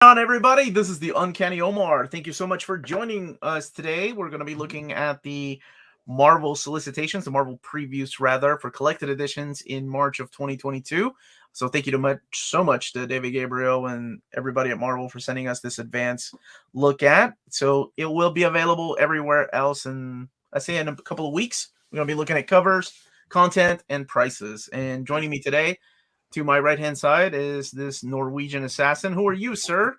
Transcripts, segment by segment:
On everybody, this is the Uncanny Omar. Thank you so much for joining us today. We're going to be looking at the Marvel solicitations, the Marvel previews rather, for collected editions in March of 2022. So thank you so much to David Gabriel and everybody at Marvel for sending us this advance look at. So it will be available everywhere else, and I say in a couple of weeks. We're going to be looking at covers, content, and prices. And joining me today, to my right-hand side, is this Norwegian assassin. Who are you, sir?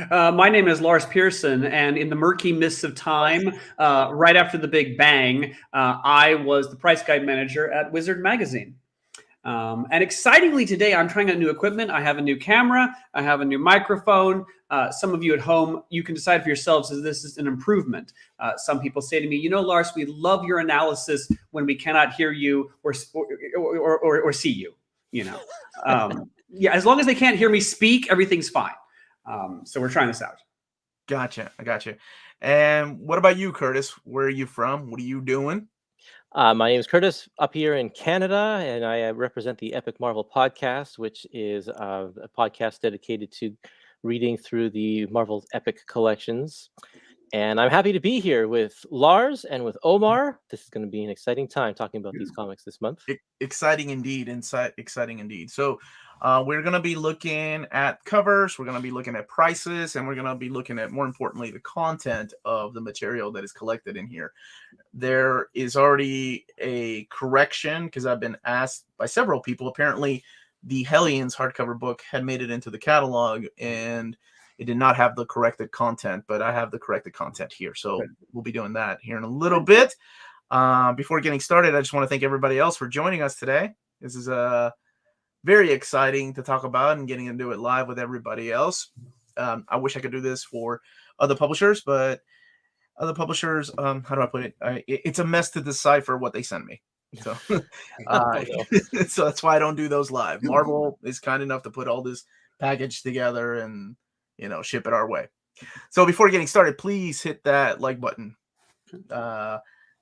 My name is Lars Pearson, and in the murky mists of time, right after the Big Bang, I was the price guide manager at Wizard Magazine. And excitingly today, I'm trying out new equipment. I have a new camera. I have a new microphone. Some of you at home, you can decide for yourselves if this is an improvement. Some people say to me, you know, Lars, we love your analysis when we cannot hear you or see you. You know, yeah, as long as they can't hear me speak, everything's fine. So we're trying this out. Gotcha. I got you. And what about you, Kurtis? Where are you from? What are you doing? My name is Kurtis, up here in Canada, and I represent the Epic Marvel podcast, which is a podcast dedicated to reading through the Marvel's Epic collections. And I'm happy to be here with Lars and with Omar. This is going to be an exciting time talking about these comics this month. Exciting indeed. Exciting indeed. So we're going to be looking at covers. We're going to be looking at prices. And we're going to be looking at, more importantly, the content of the material that is collected in here. There is already a correction because I've been asked by several people. Apparently, the Hellions hardcover book had made it into the catalog, and it did not have the corrected content, but I have the corrected content here. So we'll be doing that here in a little bit. Before getting started, I just want to thank everybody else for joining us today. This is very exciting to talk about and getting to do it live with everybody else. I wish I could do this for other publishers, but other publishers, how do I put it? It's a mess to decipher what they send me. So, so that's why I don't do those live. Marvel is kind enough to put all this package together and, you know, ship it our way. So before getting started, please hit that like button.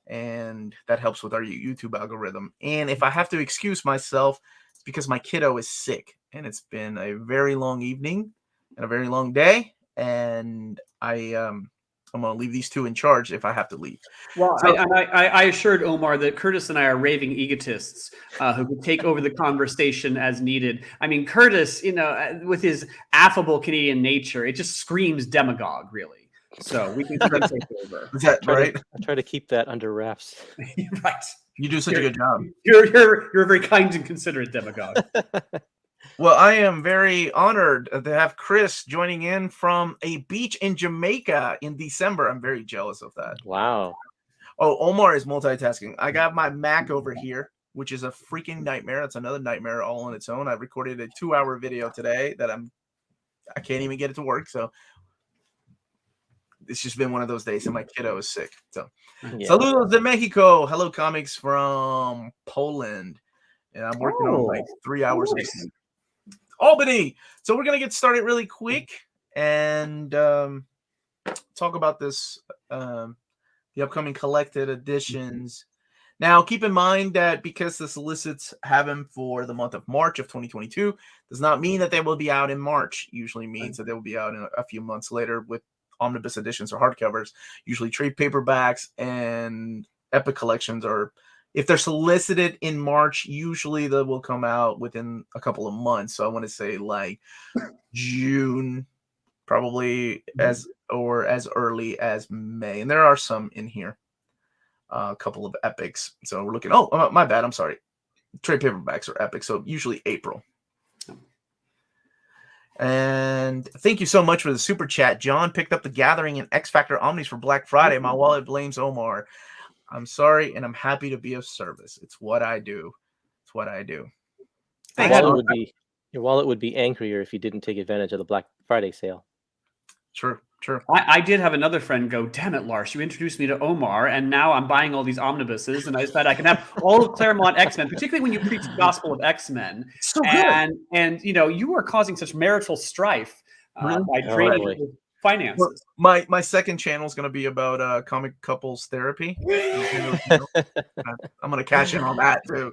And that helps with our YouTube algorithm. And if I have to excuse myself, it's because my kiddo is sick. And it's been a very long evening and a very long day. And I'm going to leave these two in charge if I have to leave. Well, so, I assured Omar that Kurtis and I are raving egotists who could take over the conversation as needed. I mean, Kurtis, you know, with his affable Canadian nature, it just screams demagogue, really. So we can take over. Is that right? I try to keep that under wraps. Right. You do such a good job. You're a very kind and considerate demagogue. Well, I am very honored to have Chris joining in from a beach in Jamaica in December. I'm very jealous of that. Wow. Oh, Omar is multitasking. I got my Mac over here, which is a freaking nightmare. It's another nightmare all on its own. I recorded a 2-hour video today that I can't even get it to work. So it's just been one of those days, and my kiddo is sick. So saludos de Mexico. Hello, comics from Poland. And I'm working on like 3 hours of sleep. Albany. So we're going to get started really quick and talk about this, the upcoming collected editions. Now, keep in mind that because the solicits have them for the month of March of 2022, does not mean that they will be out in March. Usually means that they will be out in a few months later with omnibus editions or hardcovers. Usually trade paperbacks and epic collections are, if they're solicited in March, usually they will come out within a couple of months. So I want to say like June, probably as early as May. And there are some in here, a couple of epics. So we're looking. Oh, my bad. I'm sorry. Trade paperbacks are epic. So usually April. And thank you so much for the super chat. John picked up The Gathering and X Factor Omnis for Black Friday. My wallet blames Omar. I'm sorry, and I'm happy to be of service. It's what I do. It's what I do. Your wallet would be angrier if you didn't take advantage of the Black Friday sale. True. I did have another friend go, damn it, Lars, you introduced me to Omar, and now I'm buying all these omnibuses, and I decided I can have all of Claremont X-Men, particularly when you preach the gospel of X-Men. So good. And you know, you are causing such marital strife by trading with finances. Well, my second channel is going to be about comic couples therapy. I'm going to cash in on that too.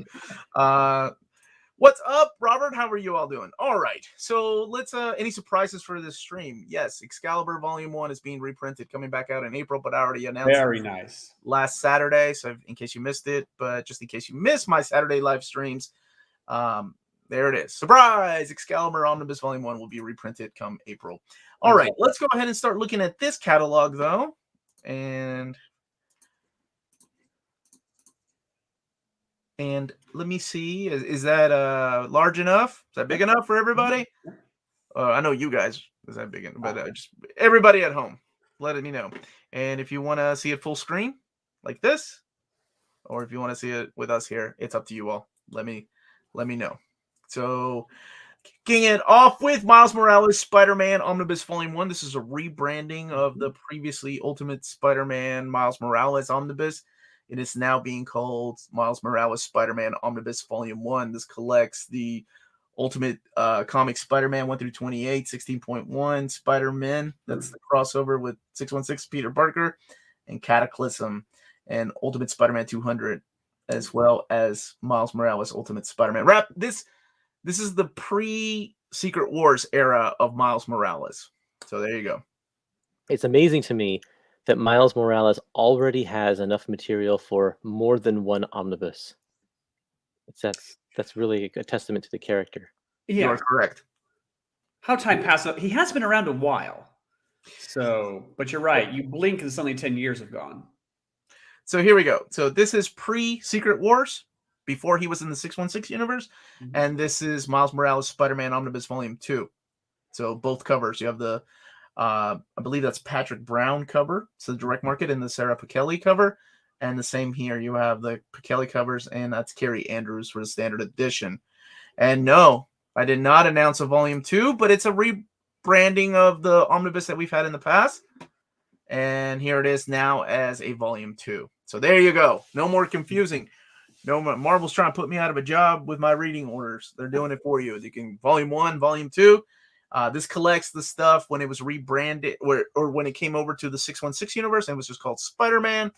Well, What's up, Robert? How are you all doing? All right. So let's any surprises for this stream? Yes, Excalibur Volume 1 is being reprinted, coming back out in April, but I already announced Very nice. last Saturday. So in case you missed it, but just in case you missed my Saturday live streams, there it is. Surprise! Excalibur Omnibus Volume 1 will be reprinted come April. All right, let's go ahead and start looking at this catalog, though. And let me see. Is that large enough? Is that big enough for everybody? I know you guys. Is that big enough? But just everybody at home, let me know. And if you want to see it full screen like this, or if you want to see it with us here, it's up to you all. Let me know. So, kicking it off with Miles Morales Spider-Man Omnibus Volume 1. This is a rebranding of the previously Ultimate Spider-Man Miles Morales Omnibus. It is now being called Miles Morales Spider-Man Omnibus Volume 1. This collects the Ultimate Comics Spider-Man 1 through 28, 16.1 Spider-Man. That's the crossover with 616 Peter Parker and Cataclysm and Ultimate Spider-Man 200, as well as Miles Morales Ultimate Spider-Man. This is the pre-Secret Wars era of Miles Morales. So there you go. It's amazing to me that Miles Morales already has enough material for more than one omnibus. That's really a testament to the character. Yeah, you're correct. How time passes. He has been around a while. So, but you're right. You blink and suddenly 10 years have gone. So here we go. So this is pre-Secret Wars, before he was in the 616 universe. Mm-hmm. And this is Miles Morales Spider-Man Omnibus Volume 2. So both covers. You have the I believe that's Patrick Brown cover. It's the direct market, and the Sarah Pichelli cover. And the same here. You have the Pichelli covers, and that's Carrie Andrews for the standard edition. And no, I did not announce a Volume 2, but it's a rebranding of the omnibus that we've had in the past. And here it is now as a Volume 2. So there you go. No more confusing. No more. Marvel's trying to put me out of a job with my reading orders. They're doing it for you. You can Volume 1, Volume 2. This collects the stuff when it was rebranded, or when it came over to the 616 universe, and it was just called Spider-Man.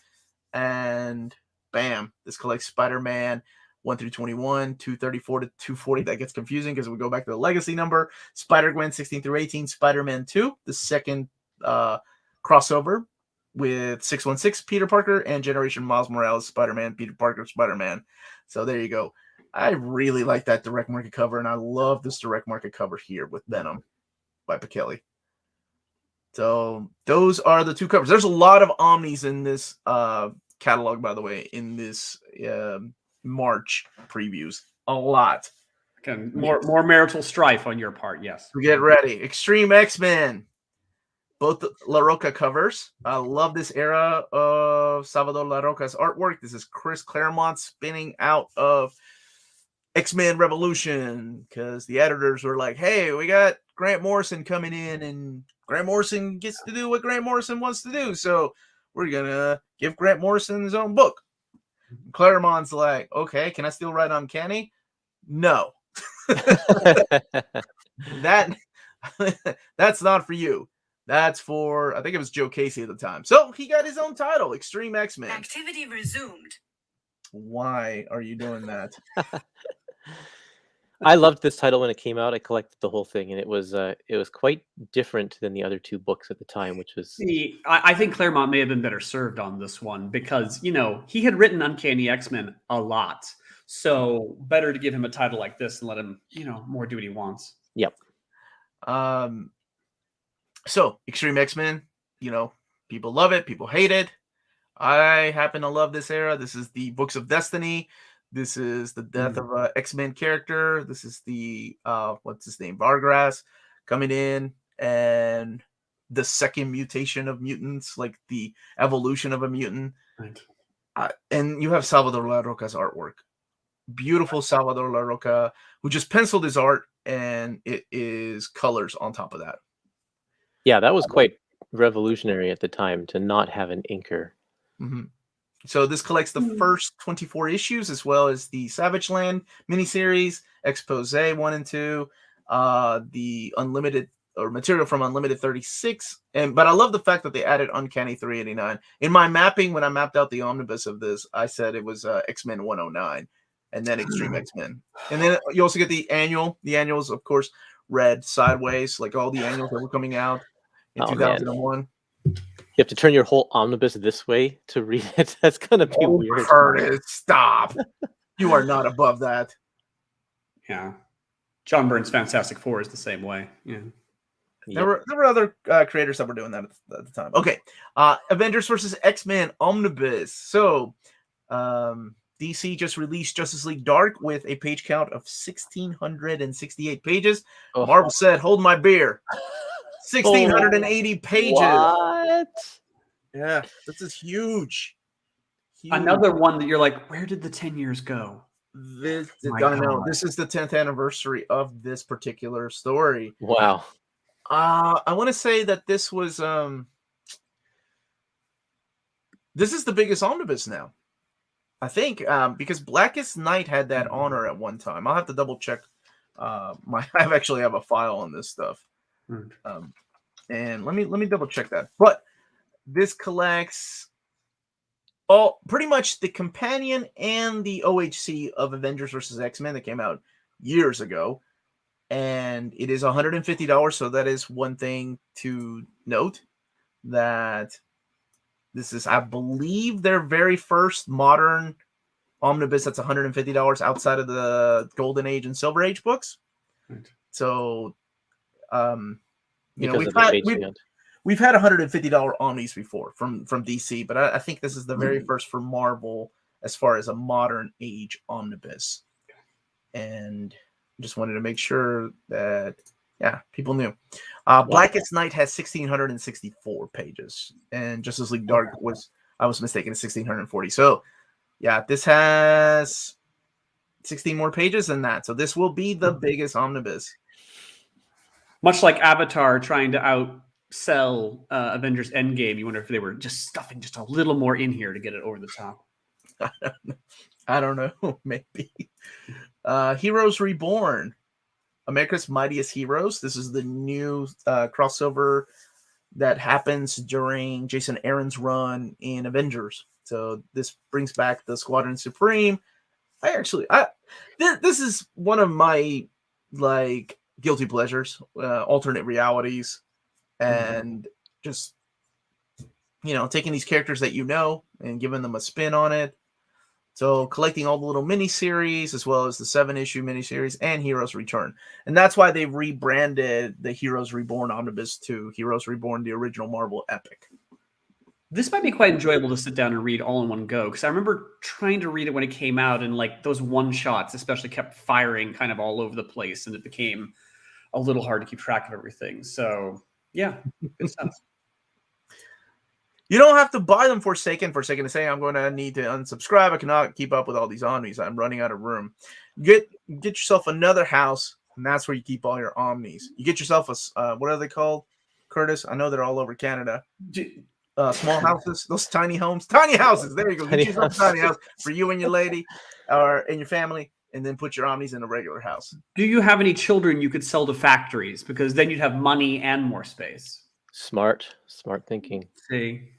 And bam, this collects Spider-Man 1 through 21, 234 to 240. That gets confusing because we go back to the legacy number. Spider-Gwen 16 through 18, Spider-Man 2, the second crossover with 616 Peter Parker and Generation Miles Morales Spider-Man, Peter Parker Spider-Man. So there you go. I really like that direct market cover, and I love this direct market cover here with Venom by Pichelli. So those are the two covers. There's a lot of Omnis in this catalog, by the way, in this March previews. A lot. Okay, more marital strife on your part, yes. Get ready. Extreme X-Men. Both the La Roca covers. I love this era of Salvador La Roca's artwork. This is Chris Claremont spinning out of X-Men Revolution, because the editors were like, hey, we got Grant Morrison coming in, and Grant Morrison gets to do what Grant Morrison wants to do, so we're going to give Grant Morrison his own book. Claremont's like, okay, can I still write Uncanny? No. That's not for you. That's for, I think it was Joe Casey at the time. So he got his own title, Extreme X-Men. Activity resumed. Why are you doing that? I loved this title when it came out. I collected the whole thing, and it was quite different than the other two books at the time, which was... See, I think Claremont may have been better served on this one because, he had written Uncanny X-Men a lot. So better to give him a title like this and let him, more do what he wants. Yep. So Extreme X-Men, people love it, people hate it. I happen to love this era. This is the Books of Destiny. This is the death of an X-Men character. This is the, what's his name? Vargas coming in, and the second mutation of mutants, like the evolution of a mutant. Right. And you have Salvador La Roca's artwork. Beautiful Salvador La Roca, who just penciled his art, and it is colors on top of that. Yeah, that was quite revolutionary at the time to not have an inker. Mm-hmm. So this collects the first 24 issues, as well as the Savage Land miniseries, Expose 1 and 2, the Unlimited, or material from Unlimited 36. But I love the fact that they added Uncanny 389. In my mapping, when I mapped out the omnibus of this, I said it was X-Men 109. and then Extreme X-Men. And then you also get the annual. The annuals, of course, read sideways, like all the annuals that were coming out in 2001. You have to turn your whole omnibus this way to read it. That's going to be weird. Curtis, stop. You are not above that. Yeah. John Byrne's Fantastic Four is the same way. Yeah. There were other creators that were doing that at the time. Okay. Avengers versus X-Men Omnibus. So DC just released Justice League Dark with a page count of 1,668 pages. Oh. Marvel said, hold my beer. 1,680 pages. What? Yeah, this is huge. Another one that you're like, where did the 10 years go? This is the 10th anniversary of this particular story. Wow. I want to say that this was this is the biggest omnibus now. I think because Blackest Night had that honor at one time. I'll have to double check. I actually have a file on this stuff. And let me double check that. But this collects pretty much the companion and the OHC of Avengers versus X-Men that came out years ago. And it is $150. So that is one thing to note, that this is, I believe, their very first modern omnibus that's $150 outside of the Golden Age and Silver Age books. Right. So, you know, we've had $150 omnis before from DC, but I think this is the very first for Marvel as far as a modern age omnibus. And just wanted to make sure that, yeah, people knew. Blackest Night has 1,664 pages, and Justice League Dark I was mistaken, 1,640. So, yeah, this has 16 more pages than that. So this will be the biggest omnibus. Much like Avatar trying to outsell Avengers Endgame, you wonder if they were just stuffing just a little more in here to get it over the top. I don't know. Maybe. Heroes Reborn, America's Mightiest Heroes. This is the new crossover that happens during Jason Aaron's run in Avengers. So this brings back the Squadron Supreme. This is one of my guilty pleasures, alternate realities, and just, you know, taking these characters that you know and giving them a spin on it. So collecting all the little miniseries, as well as the 7-issue miniseries and Heroes Return. And that's why they rebranded the Heroes Reborn omnibus to Heroes Reborn, the original Marvel epic. This might be quite enjoyable to sit down and read all in one go, because I remember trying to read it when it came out, and like those one-shots especially kept firing kind of all over the place, and it became a little hard to keep track of everything. So yeah, good stuff. You don't have to buy them Forsaken to say, I'm going to need to unsubscribe. I cannot keep up with all these omnis. I'm running out of room. Get yourself another house, and that's where you keep all your omnis. You get yourself a, what are they called, Curtis? I know they're all over Canada. Small houses, those tiny homes. Tiny houses. There you go. Get yourself a tiny house for you and your lady and your family, and then put your omnis in a regular house. Do you have any children you could sell to factories? Because then you'd have money and more space. Smart thinking. See,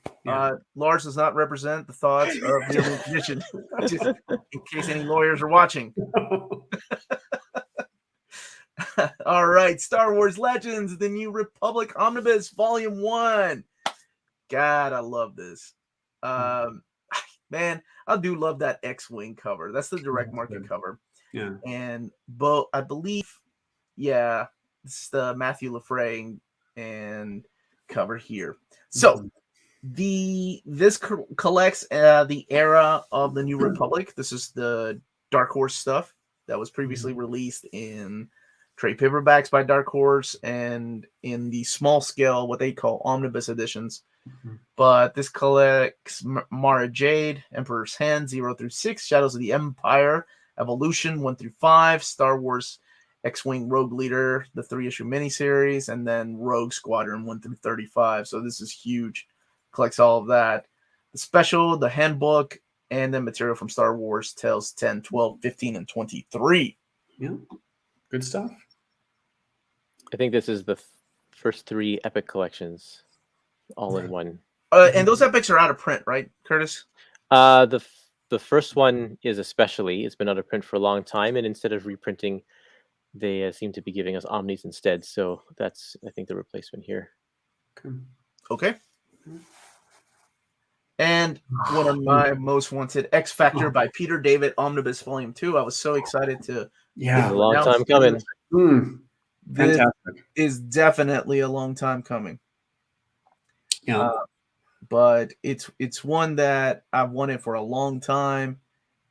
Lars does not represent the thoughts of the commission, just in case any lawyers are watching. All right, Star Wars Legends: The New Republic Omnibus, Volume 1. God, I love this. Man, I do love that X-Wing cover. That's the direct market cover. Yeah, and I believe, this is the Matthew Lafray and cover here. So this collects the era of the New Republic. This is the Dark Horse stuff that was previously released in trade paperbacks by Dark Horse and in the small scale, what they call omnibus editions. But this collects Mara Jade, Emperor's Hand 0 through 6, Shadows of the Empire, Evolution 1 through 5, Star Wars X-Wing Rogue Leader, the 3-issue miniseries, and then Rogue Squadron 1 through 35. So this is huge. Collects all of that. The special, the handbook, and then material from Star Wars Tales 10, 12, 15, and 23. Yeah. Good stuff. I think this is the first 3 epic collections all in one. And those epics are out of print, right, Curtis? The the first one is especially, it's been out of print for a long time, and instead of reprinting, they seem to be giving us omnis instead. So that's, I think, the replacement here. Okay. And one of my most wanted, X Factor by Peter David, Omnibus Volume 2. I was so excited to. Yeah, a long time coming. This is definitely a long time coming. Yeah. But it's one that I've wanted for a long time,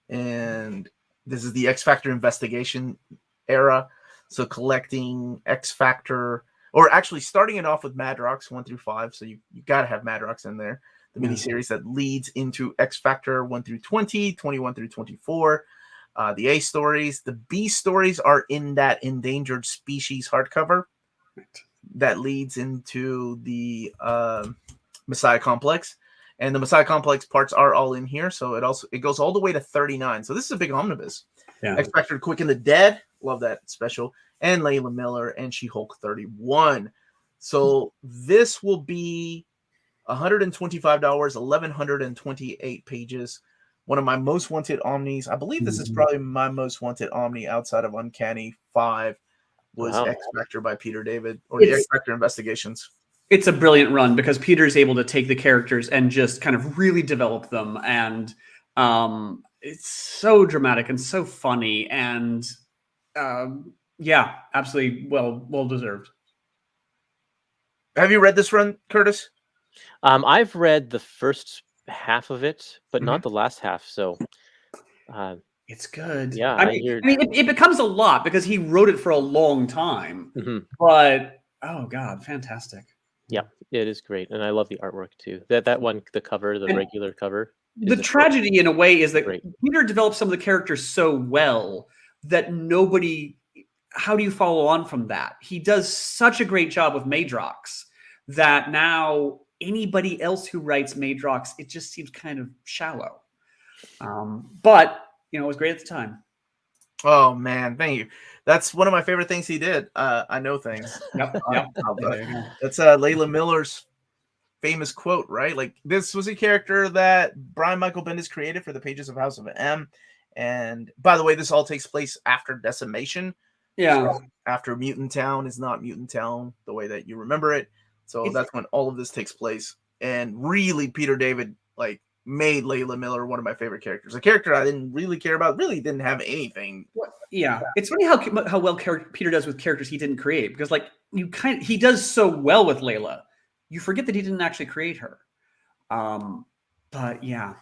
and this is the X Factor investigation era. So collecting X Factor, or actually starting it off with Madrox 1 through 5. So you got to have Madrox in there. The miniseries that leads into X Factor 1 through 20, 21 through 24. The A stories, the B stories are in that endangered species hardcover that leads into the Messiah Complex, and the Messiah Complex parts are all in here. So it goes all the way to 39. So this is a big omnibus. X Factor Quick and the Dead, love that special, and Layla Miller and She-Hulk 31. So this will be $125, 1,128 pages. One of my most wanted omnis. I believe this is probably my most wanted omni outside of Uncanny 5 was X Factor by Peter David, or the X Factor Investigations. It's a brilliant run because Peter's able to take the characters and just kind of really develop them. And it's so dramatic and so funny. And yeah, absolutely well deserved. Have you read this run, Kurtis? I've read the first half of it, but not the last half. So it's good. Yeah, I mean, it becomes a lot because he wrote it for a long time. But oh god, fantastic! Yeah, it is great, and I love the artwork too. That one, the cover, the regular cover. The tragedy, in a way, is that Peter developed some of the characters so well that nobody. How do you follow on from that? He does such a great job with Madrox that now anybody else who writes Madrox, it just seems kind of shallow. But it was great at the time. Oh man, thank you. That's one of my favorite things he did. I know things. Yep. That's Layla Miller's famous quote, right? Like, this was a character that Brian Michael Bendis created for the pages of House of M. And by the way, this all takes place after Decimation. Yeah. So after Mutant Town is not Mutant Town the way that you remember it. So that's when all of this takes place. And really, Peter David made Layla Miller one of my favorite characters. A character I didn't really care about, really didn't have anything. Yeah, it's funny how well Peter does with characters he didn't create, because he does so well with Layla, you forget that he didn't actually create her. But yeah,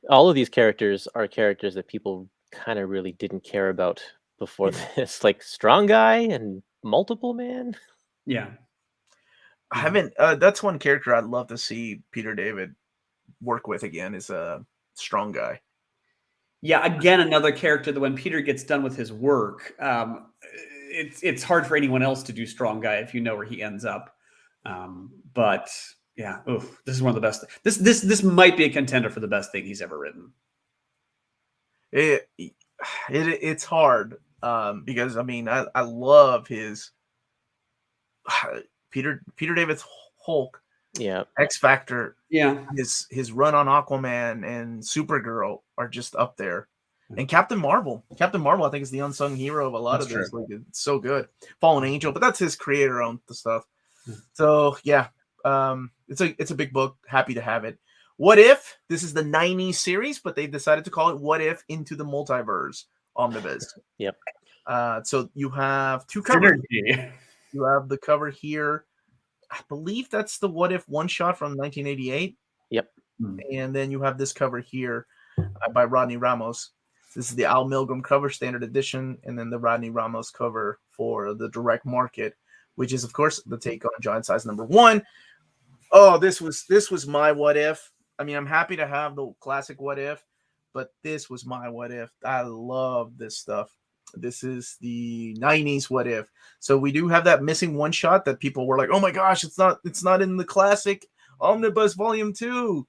all of these characters are characters that people kind of really didn't care about before this, like Strong Guy and Multiple Man. Yeah, I haven't. That's one character I'd love to see Peter David work with again, is a Strong Guy. Yeah, again, another character that when Peter gets done with his work, it's hard for anyone else to do Strong Guy if you know where he ends up. But yeah, this is one of the best. This might be a contender for the best thing he's ever written. It's hard because I love his Peter David's Hulk. Yeah, X Factor. Yeah, his run on Aquaman and Supergirl are just up there, and Captain Marvel. I think is the unsung hero of a lot of this. It's so good. Fallen Angel, but that's his creator-owned stuff. So yeah, it's a big book. Happy to have it. What If? This is the 90s series, but they decided to call it What If Into the Multiverse Omnibus. Yep. So you have two covers. You have the cover here. I believe that's the What If one shot from 1988. Yep. And then you have this cover here by Rodney Ramos. This is the Al Milgrom cover, standard edition, and then the Rodney Ramos cover for the direct market, which is, of course, the take on Giant Size #1. Oh, this was my What If. I'm happy to have the classic What If, but this was my What If. I love this stuff. This is the 90s What If. So we do have that missing one shot that people were like, "Oh my gosh, it's not in the classic Omnibus Volume 2."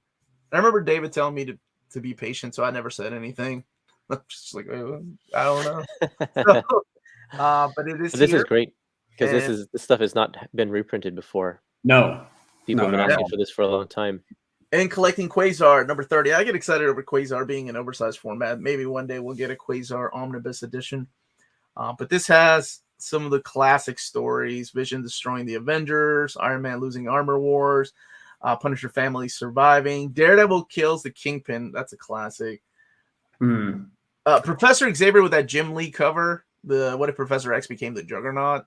I remember David telling me to be patient, so I never said anything. I'm just like, I don't know. But it is. But this is great because this stuff has not been reprinted before. No, people have been asking for this for a long time. And collecting Quasar, number 30. I get excited over Quasar being an oversized format. Maybe one day we'll get a Quasar Omnibus edition. But this has some of the classic stories. Vision destroying the Avengers, Iron Man losing Armor Wars, Punisher family surviving, Daredevil kills the Kingpin. That's a classic. Professor Xavier with that Jim Lee cover. The What If Professor X Became the Juggernaut.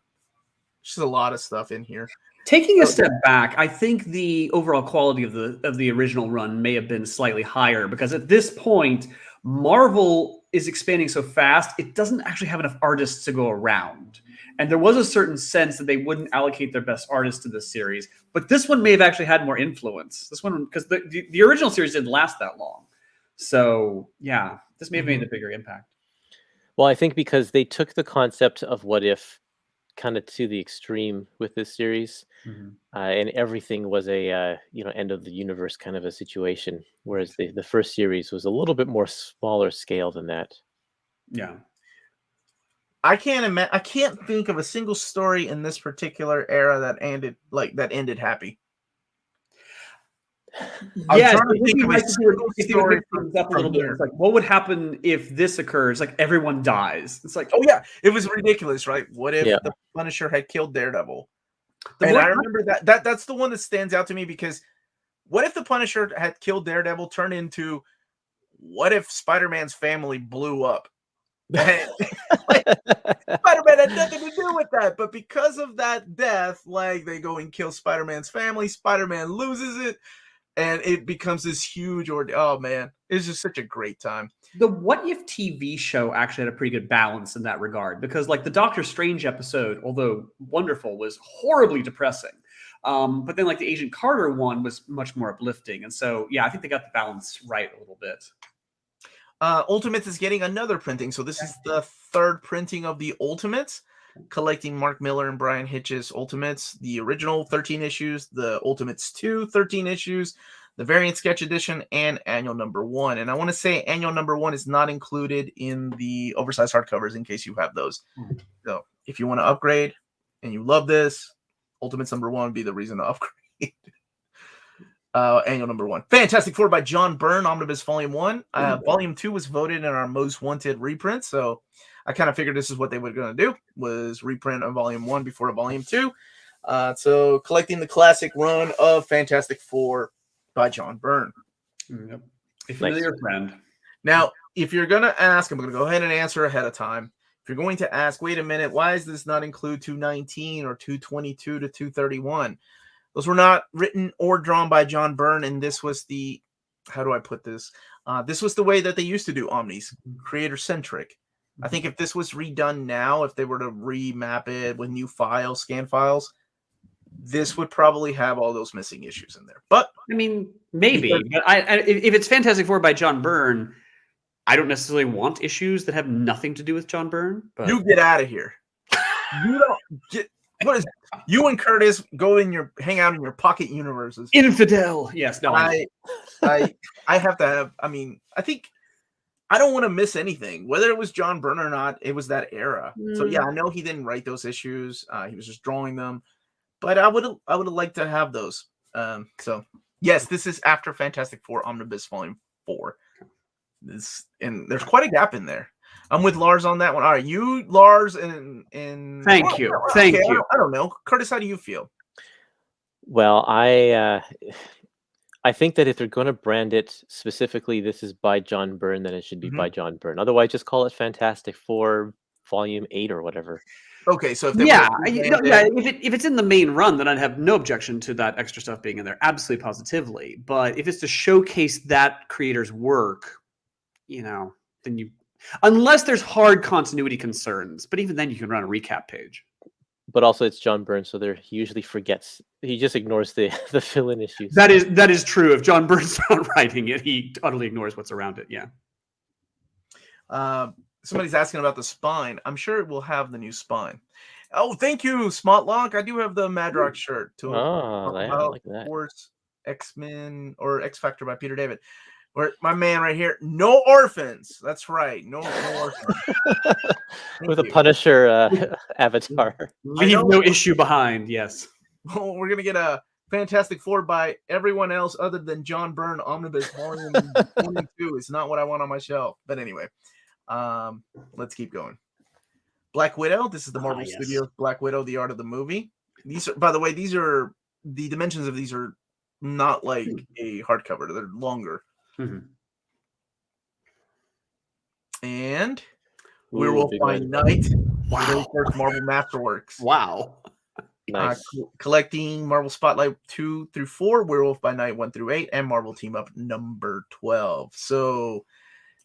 Just a lot of stuff in here. Taking a step back, I think the overall quality of the original run may have been slightly higher, because at this point, Marvel is expanding so fast, it doesn't actually have enough artists to go around. And there was a certain sense that they wouldn't allocate their best artists to this series. But this one may have actually had more influence. This one, because the original series didn't last that long. So, yeah, this may have made a bigger impact. Well, I think because they took the concept of What If kind of to the extreme with this series, and everything was a end of the universe kind of a situation, whereas the first series was a little bit more smaller scale than that. Yeah, I can't think of a single story in this particular era that ended happy. Yeah, it's like, what would happen if this occurs? Like, everyone dies. It's like, oh yeah, it was ridiculous, right? What if the Punisher had killed Daredevil? I remember that's the one that stands out to me, because what if the Punisher had killed Daredevil turned into what if Spider-Man's family blew up? Spider-Man had nothing to do with that, but because of that death, like, they go and kill Spider-Man's family, Spider-Man loses it, and it becomes this huge ordeal. Oh man, it's just such a great time. The What If TV show actually had a pretty good balance in that regard, because like the Doctor Strange episode, although wonderful, was horribly depressing. But then like the Agent Carter one was much more uplifting. And so, yeah, I think they got the balance right a little bit. Ultimates is getting another printing. So this is the third printing of the Ultimates, collecting Mark Millar and Brian Hitch's Ultimates, the original 13 issues, the Ultimates 2, 13 issues, the variant sketch edition, and annual number 1. And I want to say annual number 1 is not included in the oversized hardcovers in case you have those. So if you want to upgrade and you love this, Ultimates number 1 would be the reason to upgrade. Annual number 1. Fantastic Four by John Byrne, Omnibus Volume 1. Volume 2 was voted in our most wanted reprint, so I kind of figured this is what they were going to do, was reprint a Volume 1 before a Volume 2. So collecting the classic run of Fantastic Four by John Byrne. Yep. A familiar friend. Now, if you're going to ask, I'm going to go ahead and answer ahead of time. If you're going to ask, wait a minute, why does this not include 219 or 222 to 231? Those were not written or drawn by John Byrne, and this was the, how do I put this? This was the way that they used to do Omnis, creator-centric. I think if this was redone now, if they were to remap it with new files, scan files, this would probably have all those missing issues in there. But I mean, maybe. But if it's Fantastic Four by John Byrne, I don't necessarily want issues that have nothing to do with John Byrne. But you get out of here. You don't get. What is you and Kurtis go hang out in your pocket universes? Infidel. Yes. No. I have to have. I mean, I think I don't want to miss anything, whether it was John Byrne or not. It was that era. So yeah, I know he didn't write those issues. He was just drawing them, but I would have liked to have those. So yes, this is after Fantastic Four Omnibus Volume 4. And there's quite a gap in there. I'm with Lars on that one. All right, you, Lars, and thank you. I don't know, Kurtis. How do you feel? Well, I think that if they're going to brand it specifically, this is by John Byrne, then it should be by John Byrne. Otherwise, just call it Fantastic Four Volume 8 or whatever. Okay, so if if it's in the main run, then I'd have no objection to that extra stuff being in there, absolutely positively. But if it's to showcase that creator's work, then you. Unless there's hard continuity concerns, but even then you can run a recap page. But also it's John Byrne, so he usually forgets. He just ignores the fill-in issues. That is true. If John Byrne's not writing it, he utterly ignores what's around it. Yeah. Somebody's asking about the spine. I'm sure it will have the new spine. Oh, thank you, Smotlock. I do have the Madrox shirt. I like that. Of course, X-Men or X-Factor by Peter David. Where my man right here, no orphans. That's right, no orphans. With a Punisher avatar. Leave no issue behind. Yes. Well, we're gonna get a Fantastic Four by everyone else other than John Byrne Omnibus Volume 22 is not what I want on my shelf. But anyway, let's keep going. Black Widow. This is the Marvel Studios Black Widow, the art of the movie. These are, by the way, these are the dimensions of these are not like a hardcover. They're longer. Mm-hmm. And Werewolf by Night. Wow. Very first Marvel Masterworks. Wow. Nice. Collecting Marvel Spotlight 2 through 4, Werewolf by Night 1 through 8, and Marvel Team Up number 12. So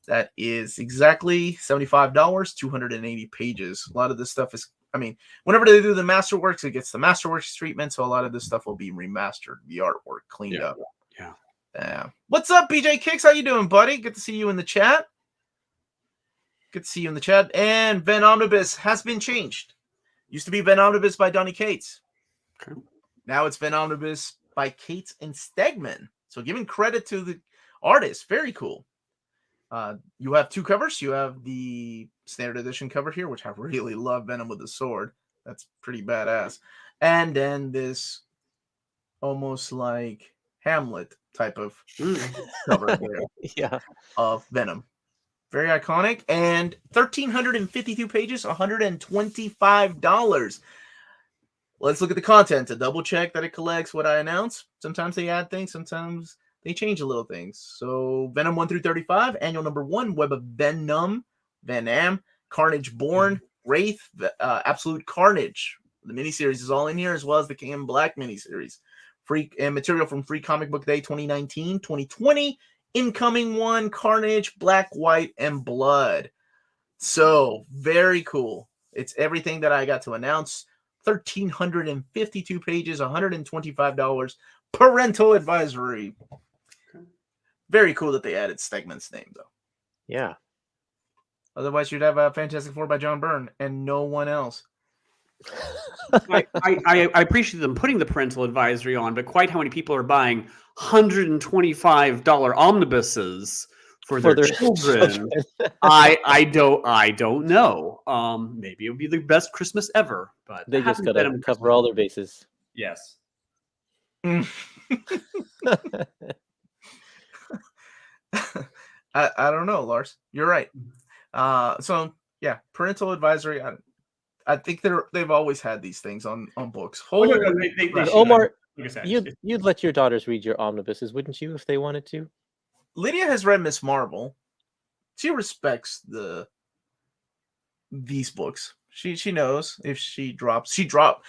that is exactly $75, 280 pages. A lot of this stuff is, I mean, whenever they do the Masterworks, it gets the Masterworks treatment. So a lot of this stuff will be remastered, the artwork cleaned up. Yeah. What's up, BJ Kicks? How you doing, buddy? Good to see you in the chat. Good to see you in the chat. And Venom Omnibus has been changed. Used to be Venom Omnibus by Donny Cates. Okay. Now it's Venom Omnibus by Cates and Stegman. So giving credit to the artist. Very cool. You have two covers. You have the standard edition cover here, which I really love, Venom with the sword. That's pretty badass. And then this almost like Hamlet type of cover there of Venom. Very iconic. And 1,352 pages, $125. Let's look at the content to double check that it collects what I announce. Sometimes they add things, sometimes they change a little things. So Venom 1 through 35, annual number 1, Web of Venom, Carnage Born, Wraith, Absolute Carnage. The miniseries is all in here, as well as the King in Black miniseries. Free and material from Free Comic Book Day 2019, 2020. Incoming one, Carnage, Black, White, and Blood. So, very cool. It's everything that I got to announce. 1,352 pages, $125. Parental advisory. Very cool that they added Stegman's name, though. Yeah. Otherwise, you'd have a Fantastic Four by John Byrne and no one else. I appreciate them putting the parental advisory on, but quite how many people are buying $125 omnibuses for their children? I don't know. Maybe it would be the best Christmas ever, but they just got to cover all their bases. Yes. I don't know, Lars. You're right. So yeah, parental advisory. I think they've always had these things on books. Omar, you'd let your daughters read your omnibuses, wouldn't you, if they wanted to? Lydia has read Miss Marvel. She respects these books. She knows if she drops. She had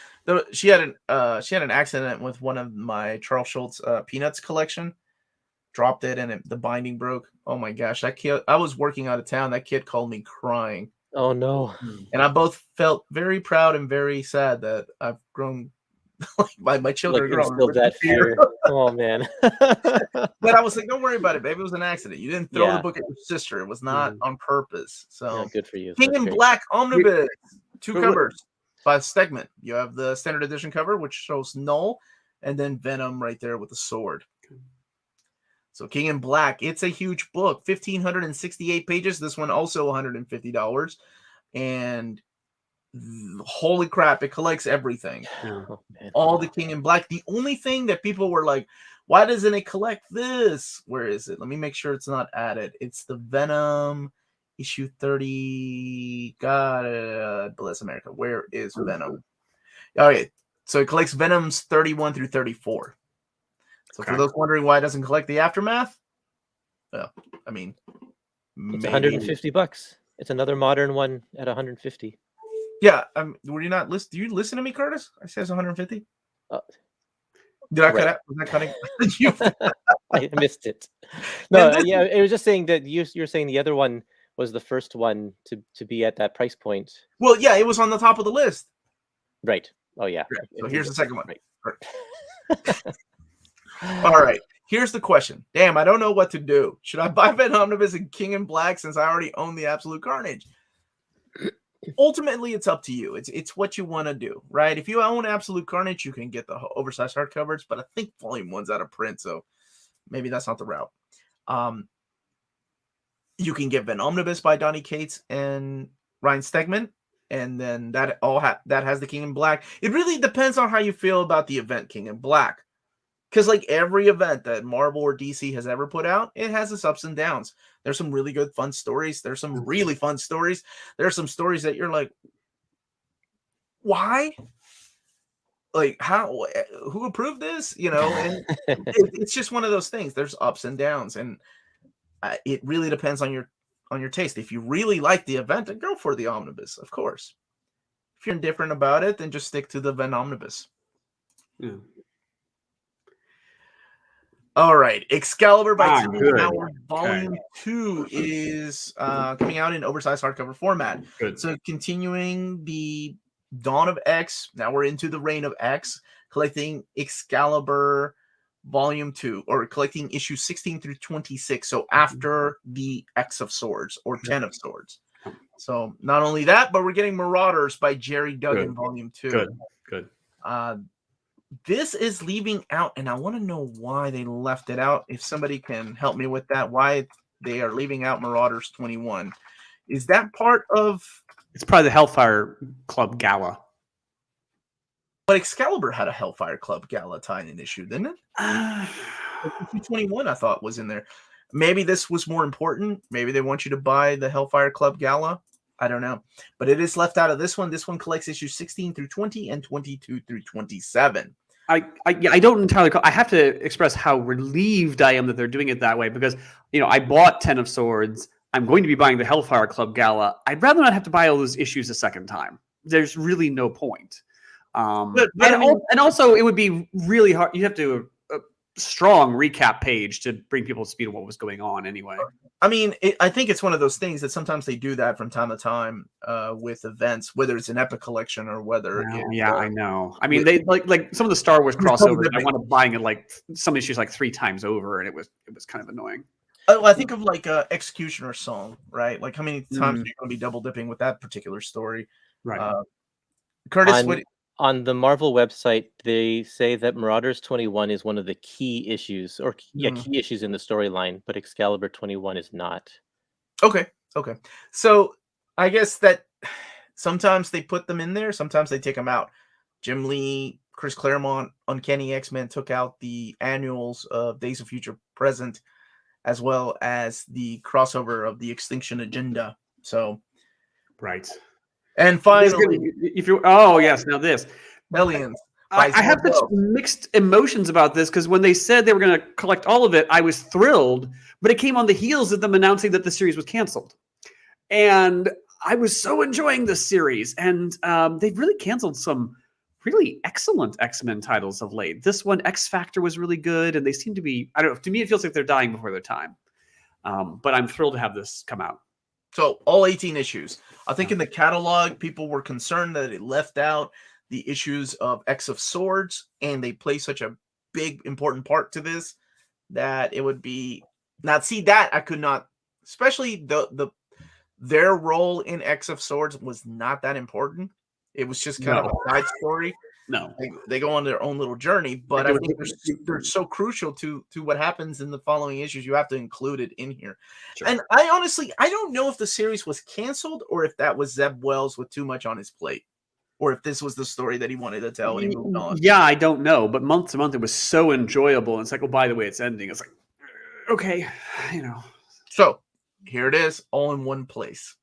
an accident with one of my Charles Schultz Peanuts collection. Dropped it and the binding broke. Oh my gosh, that kid! I was working out of town. That kid called me crying. Oh no! And I both felt very proud and very sad that I've grown. my children are growing. That fear. Oh man! But I was like, don't worry about it, baby. It was an accident. You didn't throw the book at your sister. It was not on purpose. So good for you. King in Black Omnibus, 2 covers by Stegman. You have the standard edition cover, which shows Null, and then Venom right there with the sword. So King in Black, it's a huge book, 1,568 pages. This one also $150. And holy crap, it collects everything. All the King in Black. The only thing that people were like, why doesn't it collect this? Where is it? Let me make sure it's not added. It's the Venom issue 30. God bless America. Where is Venom? Okay, so it collects Venoms 31 through 34. So for those wondering why it doesn't collect the Aftermath, well, I mean, it's $150. It's another modern one at $150. Yeah, were you not listen? Do you listen to me, Kurtis? I said it's 150. Did I cut out? Was that cutting? I missed it. No, yeah, it was just saying that you're saying the other one was the first one to be at that price point. Well, yeah, it was on the top of the list. Right. Oh yeah. Right. So here's the second one. Right. All right. Here's the question. Damn, I don't know what to do. Should I buy Venom Omnibus and King in Black since I already own the Absolute Carnage? Ultimately, it's up to you. It's what you want to do, right? If you own Absolute Carnage, you can get the oversized hardcovers, but I think Volume 1's out of print, so maybe that's not the route. You can get Venom Omnibus by Donny Cates and Ryan Stegman, and then that has the King in Black. It really depends on how you feel about the event King in Black. because like every event that Marvel or DC has ever put out, it has its ups and downs. There's some really good, fun stories. There's some really fun stories. There's some stories that you're like, why? Like, how? Who approved this? You know, and it's just one of those things. There's ups and downs, and it really depends on your taste. If you really like the event, then go for the omnibus, of course. If you're indifferent about it, then just stick to the Venom omnibus. Yeah. All right, Excalibur by good. Howard Volume 2 is coming out in oversized hardcover format. Good. So continuing the Dawn of X, now we're into the Reign of X, collecting Excalibur Volume 2, or collecting issues 16 through 26, so after the X of Swords, or 10 of Swords. So not only that, but we're getting Marauders by Jerry Duggan Volume 2. Good. This is leaving out, and I want to know why they left it out. If somebody can help me with that, why they are leaving out Marauders 21. Is that part of... It's probably the Hellfire Club Gala. But Excalibur had a Hellfire Club Gala tie-in issue, didn't it? 21, I thought, was in there. Maybe this was more important. Maybe they want you to buy the Hellfire Club Gala. I don't know. But it is left out of this one. This one collects issues 16 through 20 and 22 through 27. I don't entirely. I have to express how relieved I am that they're doing it that way, because I bought 10 of Swords. I'm going to be buying the Hellfire Club Gala. I'd rather not have to buy all those issues a second time. There's really no point. And also, it would be really hard. You have to a strong recap page to bring people to speed on what was going on anyway. I mean, I think it's one of those things that sometimes they do that from time to time with events, whether it's an Epic collection or whether. I know. I mean, they like some of the Star Wars crossovers. I wound up buying it like some issues like 3 times over, and it was kind of annoying. Oh, I think of like Executioner's Song, right? Like how many times are you going to be double dipping with that particular story? Right. Kurtis, on the Marvel website, they say that Marauders 21 is one of the key issues, or key issues in the storyline, but Excalibur 21 is not. Okay. So I guess that sometimes they put them in there, sometimes they take them out. Jim Lee, Chris Claremont, Uncanny X-Men took out the annuals of Days of Future Present, as well as the crossover of the Extinction Agenda. So, right. And finally, now this Millions. I have such mixed emotions about this, because when they said they were going to collect all of it, I was thrilled, but it came on the heels of them announcing that the series was canceled. And I was so enjoying this series, and they've really canceled some really excellent X-Men titles of late. This one, X Factor, was really good, and they seem to be, I don't know, to me it feels like they're dying before their time. But I'm thrilled to have this come out. So all 18 issues. I think in the catalog, people were concerned that it left out the issues of X of Swords, and they play such a big, important part to this that it would be not. See that I could not, especially their role in X of Swords was not that important. It was just kind of a side story. No, they go on their own little journey, but I think they're so crucial to what happens in the following issues. You have to include it in here. Sure. And I don't know if the series was canceled or if that was Zeb Wells with too much on his plate, or if this was the story that he wanted to tell and he moved on. Yeah, I don't know, but month to month it was so enjoyable. And it's like, oh, by the way, it's ending. It's like, okay, So here it is, all in one place.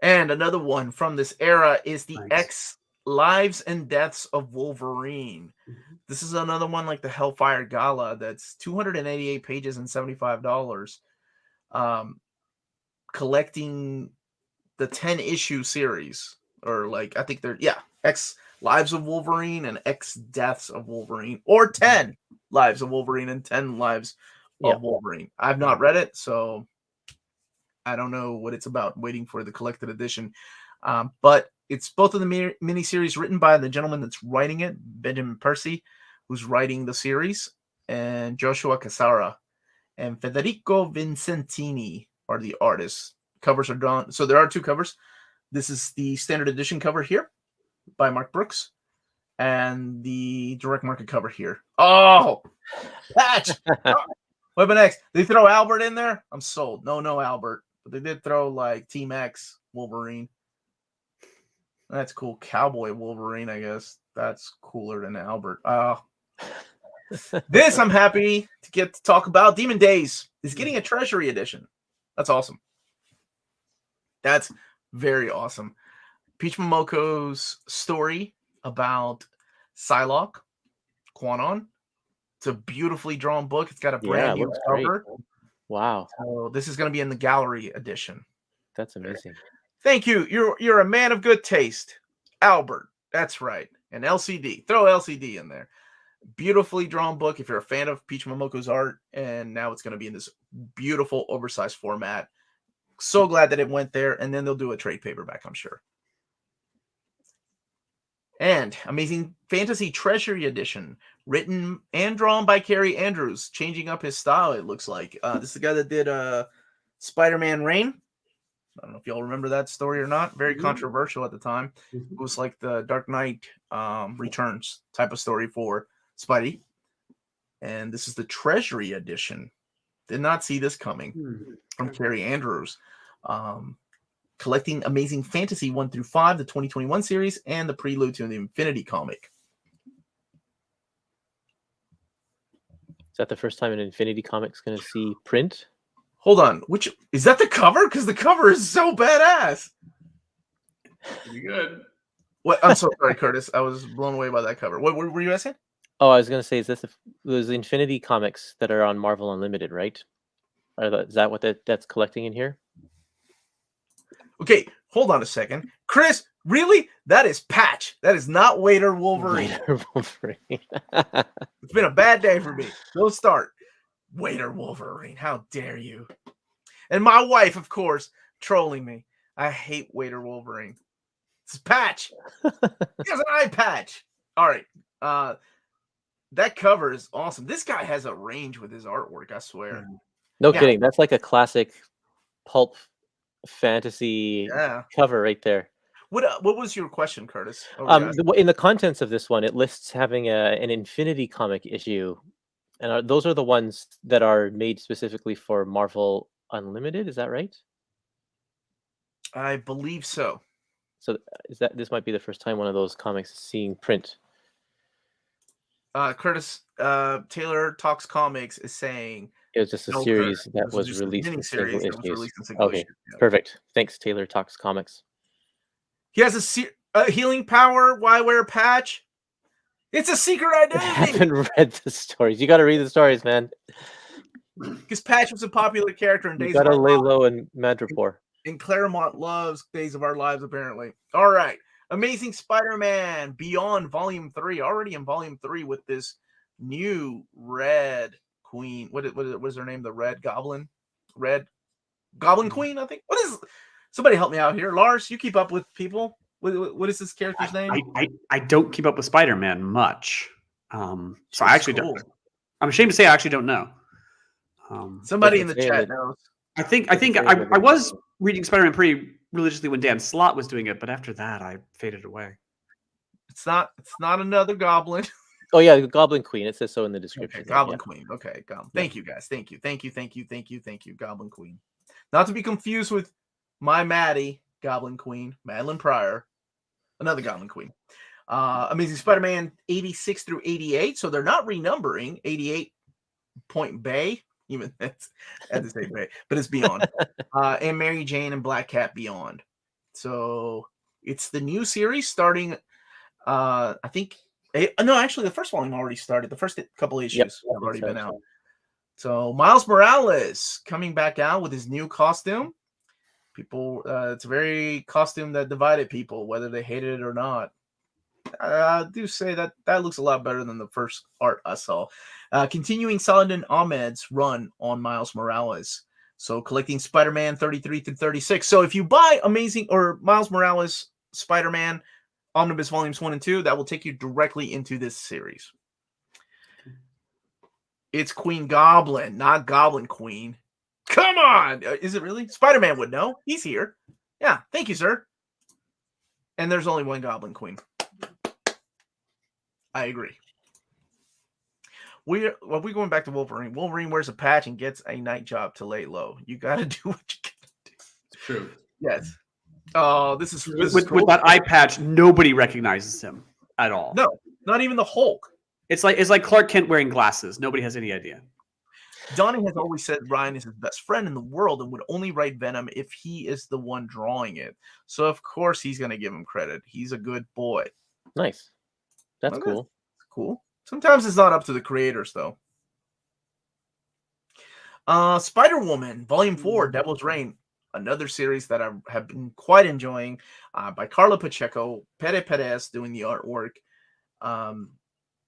And another one from this era is the X Lives and Deaths of Wolverine. This is another one like the Hellfire Gala that's 288 pages and $75. Collecting the 10-issue series, or like I think they're X Lives of Wolverine and X Deaths of Wolverine, or 10 Lives of Wolverine and 10 Lives of Wolverine. I've not read it, so I don't know what it's about. Waiting for the collected edition. But it's both of the miniseries written by the gentleman that's writing it, Benjamin Percy, who's writing the series, and Joshua Cassara and Federico Vincentini are the artists. Covers are done. So there are 2 covers. This is the standard edition cover here by Mark Brooks, and the direct market cover here. Oh, patch. Weapon X. They throw Albert in there. I'm sold. No Albert. But they did throw like Team X Wolverine. That's cool. Cowboy Wolverine, I guess. That's cooler than Albert. This I'm happy to get to talk about. Demon Days is getting a Treasury edition. That's awesome. That's very awesome. Peach Momoko's story about Psylocke, Quanon. It's a beautifully drawn book. It's got a brand new cover. Wow. So this is going to be in the gallery edition. That's amazing. Thank you. You're a man of good taste. Albert. That's right. And LCD. Throw LCD in there. Beautifully drawn book if you're a fan of Peach Momoko's art. And now it's going to be in this beautiful oversized format. So glad that it went there. And then they'll do a trade paperback, I'm sure. And Amazing Fantasy Treasury Edition, written and drawn by Kerry Andrews, changing up his style, it looks like. This is the guy that did Spider-Man Reign. I don't know if y'all remember that story or not. Very controversial at the time. It was like the Dark Knight Returns type of story for Spidey. And this is the Treasury Edition. Did not see this coming from Kerry Andrews. Collecting Amazing Fantasy 1 through 5, the 2021 series, and the prelude to the Infinity comic. Is that the first time an Infinity comic's going to see print? Hold on. Which is that the cover? Because the cover is so badass. Pretty good. What? I'm so sorry, Curtis. I was blown away by that cover. What were you asking? Oh, I was going to say, is this those Infinity comics that are on Marvel Unlimited, right? Is that what that's collecting in here? Okay, hold on a second. Chris, really? That is Patch. That is not Wader Wolverine. Wader Wolverine. It's been a bad day for me. Don't start. Wader Wolverine. How dare you? And my wife, of course, trolling me. I hate Wader Wolverine. It's Patch. He has an eye patch. All right. That cover is awesome. This guy has a range with his artwork, I swear. No kidding. That's like a classic pulp fantasy cover right there. What was your question, Curtis? In the contents of this one, it lists having an Infinity comic issue, and those are the ones that are made specifically for Marvel Unlimited. Is that right? I believe so. So this might be the first time one of those comics is seeing print. Curtis, Taylor Talks Comics is saying it was just a series that was released in single issues. Okay, yeah. Perfect. Thanks, Taylor Talks Comics. He has a healing power. Why wear a patch? It's a secret identity. I haven't read the stories. You got to read the stories, man. Because Patch was a popular character in Days of Our Lives. You got to lay low in Madripoor. And Claremont loves Days of Our Lives, apparently. All right. Amazing Spider-Man Beyond Volume 3. Already in Volume 3 with this new Red Queen. What was her name? The Red Goblin? Red Goblin Queen, I think. What is... Somebody help me out here. Lars, you keep up with people. What is this character's name? I don't keep up with Spider-Man much. So I actually don't. I'm ashamed to say I actually don't know. Somebody in the chat knows. I think I was reading Spider-Man pretty religiously when Dan Slott was doing it, but after that I faded away. It's not another goblin. Oh yeah, the Goblin Queen. It says so in the description. Okay, Goblin Queen. Okay, Thank you guys. Thank you, Goblin Queen. Not to be confused with my Maddie, Goblin Queen, Madeline Pryor, another Goblin Queen. Amazing Spider-Man 86 through 88. So they're not renumbering 88 Point Bay. Even that's at the same Bay, but it's Beyond. And Mary Jane and Black Cat Beyond. So it's the new series starting. I think no, actually the first volume already started. The first couple issues have already been out. So Miles Morales coming back out with his new costume. People, it's a very costume that divided people, whether they hated it or not. I do say that looks a lot better than the first art I saw. Continuing Saladin Ahmed's run on Miles Morales. So collecting Spider-Man 33 through 36. So if you buy Amazing or Miles Morales Spider-Man Omnibus Volumes 1 and 2, that will take you directly into this series. It's Queen Goblin, not Goblin Queen. Come on! Is it really? Spider-Man would know. He's here. Yeah, thank you, sir. And there's only one Goblin Queen. I agree. We're going back to Wolverine. Wolverine wears a patch and gets a night job to lay low. You got to do what you got to do. It's true. Yes. Oh, this is with that eye patch, nobody recognizes him. at all. No, not even the Hulk. It's like Clark Kent wearing glasses. Nobody has any idea. Donnie has always said Ryan is his best friend in the world and would only write Venom if he is the one drawing it. So of course he's going to give him credit. He's a good boy. Nice. That's Okay. cool. Cool. Sometimes it's not up to the creators though. Spider-Woman, Volume 4, Devil's Reign. Another series that I have been quite enjoying, by Carla Pacheco, Pere Perez doing the artwork.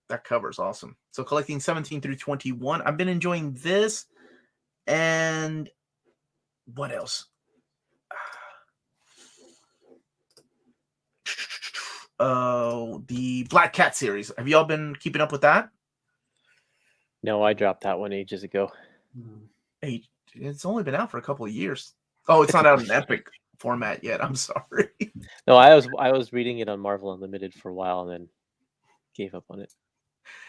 That cover is awesome. So collecting 17 through 21. I've been enjoying this. And what else? The Black Cat series. Have y'all been keeping up with that? No, I dropped that one ages ago. Hey, it's only been out for a couple of years. Oh, it's not out in Epic format yet. I'm sorry. No, I was reading it on Marvel Unlimited for a while and then gave up on it.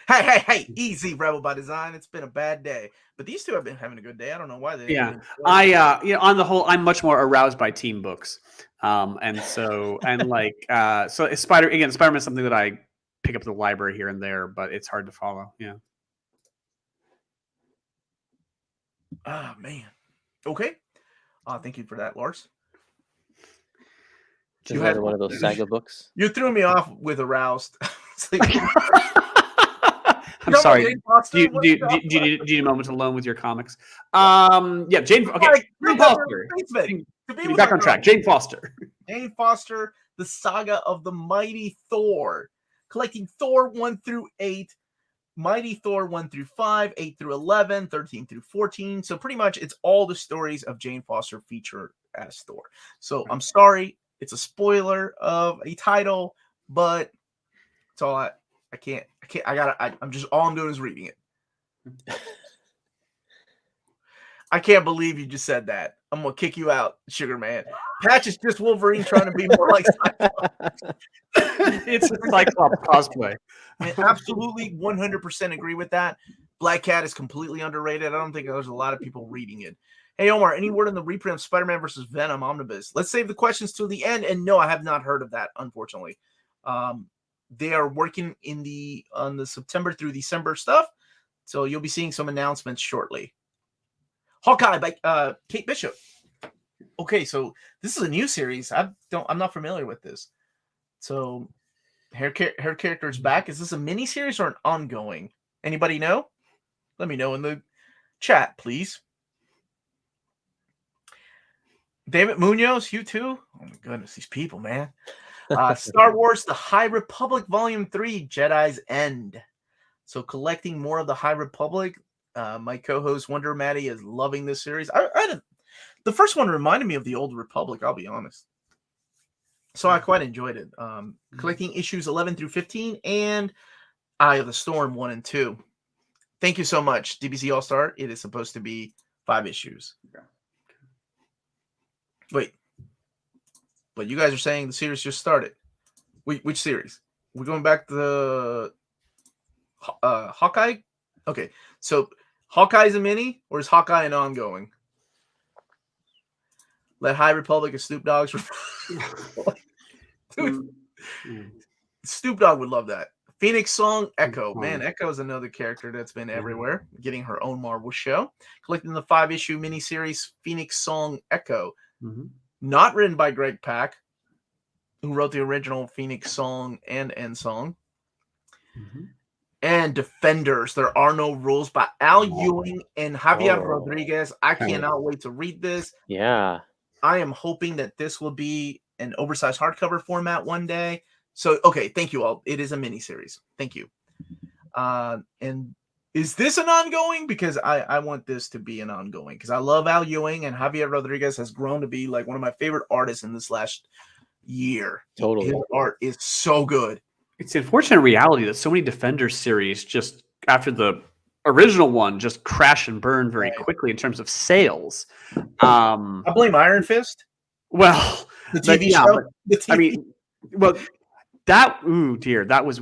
Hey, easy, Rebel by Design. It's been a bad day, but these two have been having a good day. I don't know why they. Yeah, on the whole, I'm much more aroused by team books, so Spider-Man is something that I pick up at the library here and there, but it's hard to follow. Yeah. Ah, man. Okay. Thank you for that, Lars. You had one of those saga books. You threw me off with aroused. I'm sorry. Do you need a moment alone with your comics? Yeah, Jane. Okay, Jane Foster. Be back on track. Jane Foster. Jane Foster, the saga of the mighty Thor, collecting Thor 1 through 8, Mighty Thor 1 through 5, 8 through 11, 13 through 14. So pretty much it's all the stories of Jane Foster featured as Thor. So I'm sorry, it's a spoiler of a title, but it's all I'm doing is reading it. I can't believe you just said that. I'm going to kick you out, Sugar Man. Patch is just Wolverine trying to be more like Cyclops. It's a Cyclops cosplay. I absolutely 100% agree with that. Black Cat is completely underrated. I don't think there's a lot of people reading it. Hey, Omar, any word on the reprint of Spider-Man versus Venom Omnibus? Let's save the questions till the end. And no, I have not heard of that, unfortunately. They are working on the September through December stuff. So you'll be seeing some announcements shortly. Hawkeye by Kate Bishop. Okay, so this is a new series. I'm not familiar with this. So her character is back. Is this a mini series or an ongoing? Anybody know? Let me know in the chat, please. David Munoz, you too? Oh my goodness, these people, man. Star Wars: The High Republic Volume 3, Jedi's End. So collecting more of the High Republic. My co-host Wonder Maddie is loving this series. The first one reminded me of the Old Republic, I'll be honest. So I quite enjoyed it. Collecting issues 11 through 15 and Eye of the Storm 1 and 2. Thank you so much, DBC All-Star. It is supposed to be 5 issues. Okay. Wait. But you guys are saying the series just started. Which series? We're going back to the Hawkeye? Okay, so Hawkeye's a mini, or is Hawkeye an ongoing? Let High Republic of Snoop Dogg's. Dude, Snoop Dogg would love that. Phoenix Song Echo. Man, Echo is another character that's been everywhere, getting her own Marvel show. Collecting the 5-issue miniseries Phoenix Song Echo. Not written by Greg Pak, who wrote the original Phoenix Song and End Song. And Defenders, There Are No Rules by Al Ewing and Javier Rodriguez. I cannot wait to read this. Yeah. I am hoping that this will be an oversized hardcover format one day. So, okay, thank you all. It is a miniseries. Thank you. And is this an ongoing? Because I want this to be an ongoing. Because I love Al Ewing, and Javier Rodriguez has grown to be like one of my favorite artists in this last year. Totally. His art is so good. It's an unfortunate reality that so many Defenders series just after the original one just crash and burn very quickly in terms of sales. I blame Iron Fist. Well, the TV show. The TV. I mean, well, that that was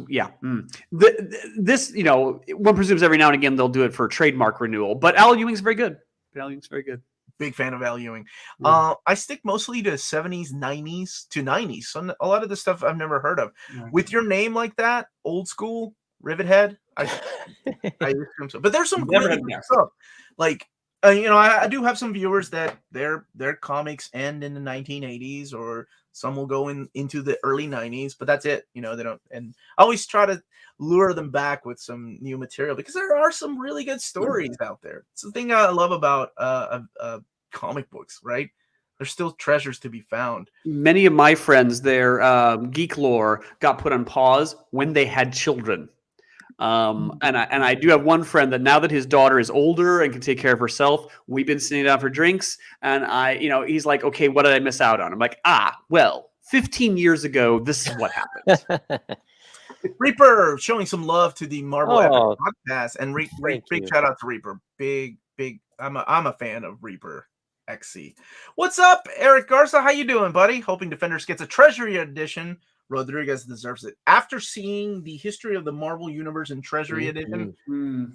this, one presumes every now and again they'll do it for trademark renewal, but Al Ewing's very good. big fan of Al Ewing. Yeah. I stick mostly to 70s, 90s to 90s. So a lot of the stuff I've never heard of. Right. With your name like that, old school, Rivet Head, I assume so. But there's some Never really had good guessed. stuff. Like, I do have some viewers that their comics end in the 1980s, or some will go into the early 90s, but that's it. They don't. And I always try to lure them back with some new material, because there are some really good stories out there. It's the thing I love about comic books, right? There's still treasures to be found. Many of my friends, their geek lore got put on pause when they had children. And I do have one friend that now that his daughter is older and can take care of herself, we've been sitting down for drinks, and he's like, okay, what did I miss out on? I'm like, well, 15 years ago, this is what happened. Reaper showing some love to the Marvel Epic podcast, and big shout out to Reaper. Big. I'm a fan of Reaper XC. What's up, Eric Garza? How you doing, buddy? Hoping Defenders gets a Treasury edition. Rodriguez deserves it. After seeing the history of the Marvel Universe in Treasury edition,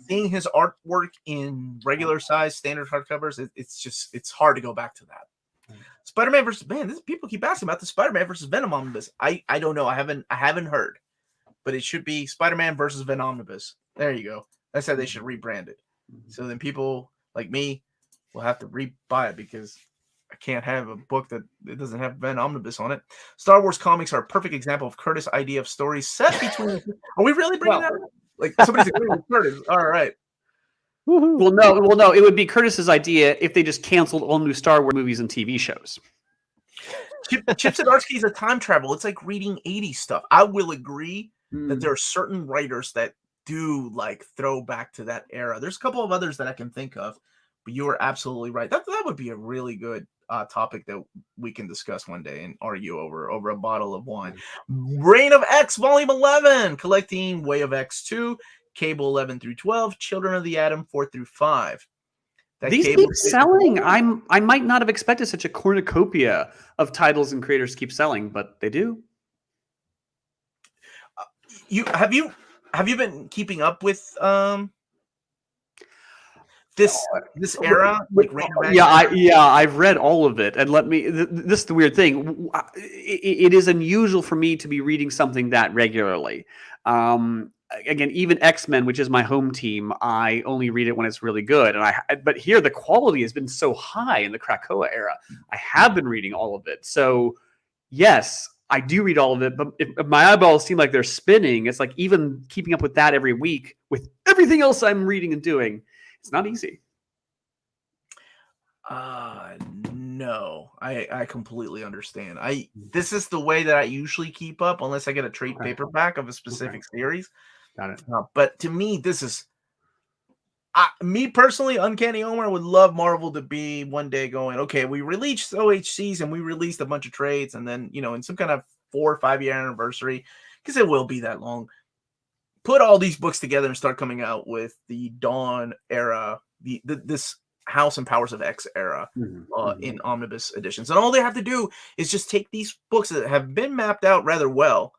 seeing his artwork in regular size standard hardcovers, it's hard to go back to that. Spider-Man versus people keep asking about the Spider-Man versus Venom Omnibus. I don't know. I haven't heard, but it should be Spider-Man versus Venom Omnibus. There you go. I said they should rebrand it. So then people like me will have to re-buy it, because I can't have a book that doesn't have Venom Omnibus on it. Star Wars comics are a perfect example of Kurtis' idea of stories set between. Are we really bringing that up? Like, somebody's agreeing with Kurtis. All right. Well, no. It would be Kurtis's idea if they just canceled all new Star Wars movies and TV shows. Chip Zdarsky is a time travel. It's like reading 80s stuff. I will agree that there are certain writers that do like throw back to that era. There's a couple of others that I can think of, but you are absolutely right. That would be a really good topic that we can discuss one day and argue over a bottle of wine. Reign of X Volume 11, collecting Way of X 2, Cable 11 through 12, Children of the Atom 4 through 5. These keep selling. I might not have expected such a cornucopia of titles and creators keep selling, but they do. Have you been keeping up with this era? Like, I've read all of it, and this is the weird thing. It is unusual for me to be reading something that regularly. Again, even X-Men, which is my home team, I only read it when it's really good. But here the quality has been so high in the Krakoa era. I have been reading all of it. So yes, I do read all of it, but if my eyeballs seem like they're spinning, it's like even keeping up with that every week with everything else I'm reading and doing, it's not easy. No, I completely understand. This is the way that I usually keep up, unless I get a trade paperback of a specific series. Got it. But to me, this is me personally. Uncanny Omar would love Marvel to be one day going, okay, we released OHCs and we released a bunch of trades, and then in some kind of 4 or 5 year anniversary, because it will be that long, put all these books together and start coming out with the Dawn era, this House and Powers of X era in omnibus editions. And all they have to do is just take these books that have been mapped out rather well,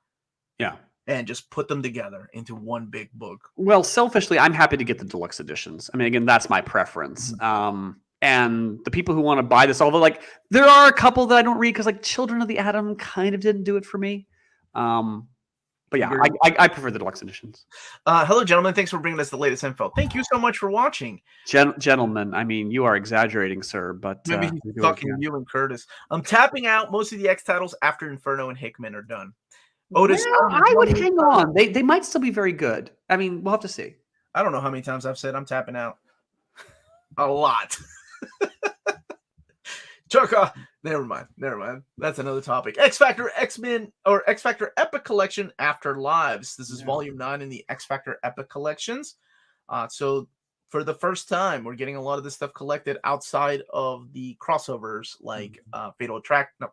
and just put them together into one big book. Well, selfishly, I'm happy to get the deluxe editions. I mean, again, that's my preference. And the people who want to buy this, although there are a couple that I don't read because Children of the Atom kind of didn't do it for me. But yeah, I prefer the deluxe editions. Hello, gentlemen. Thanks for bringing us the latest info. Thank you so much for watching. Gentlemen, I mean, you are exagerating, sir. But maybe he's talking to you and Kurtis. I'm tapping out most of the X titles after Inferno and Hickman are done. Otis, I would hang on. They might still be very good. I mean, we'll have to see. I don't know how many times I've said I'm tapping out. A lot. Chucka. Never mind. That's another topic. X Factor X-Men or X Factor Epic Collection After Lives. This is Volume 9 in the X Factor Epic Collections. So for the first time, we're getting a lot of this stuff collected outside of the crossovers, like Fatal Attractions.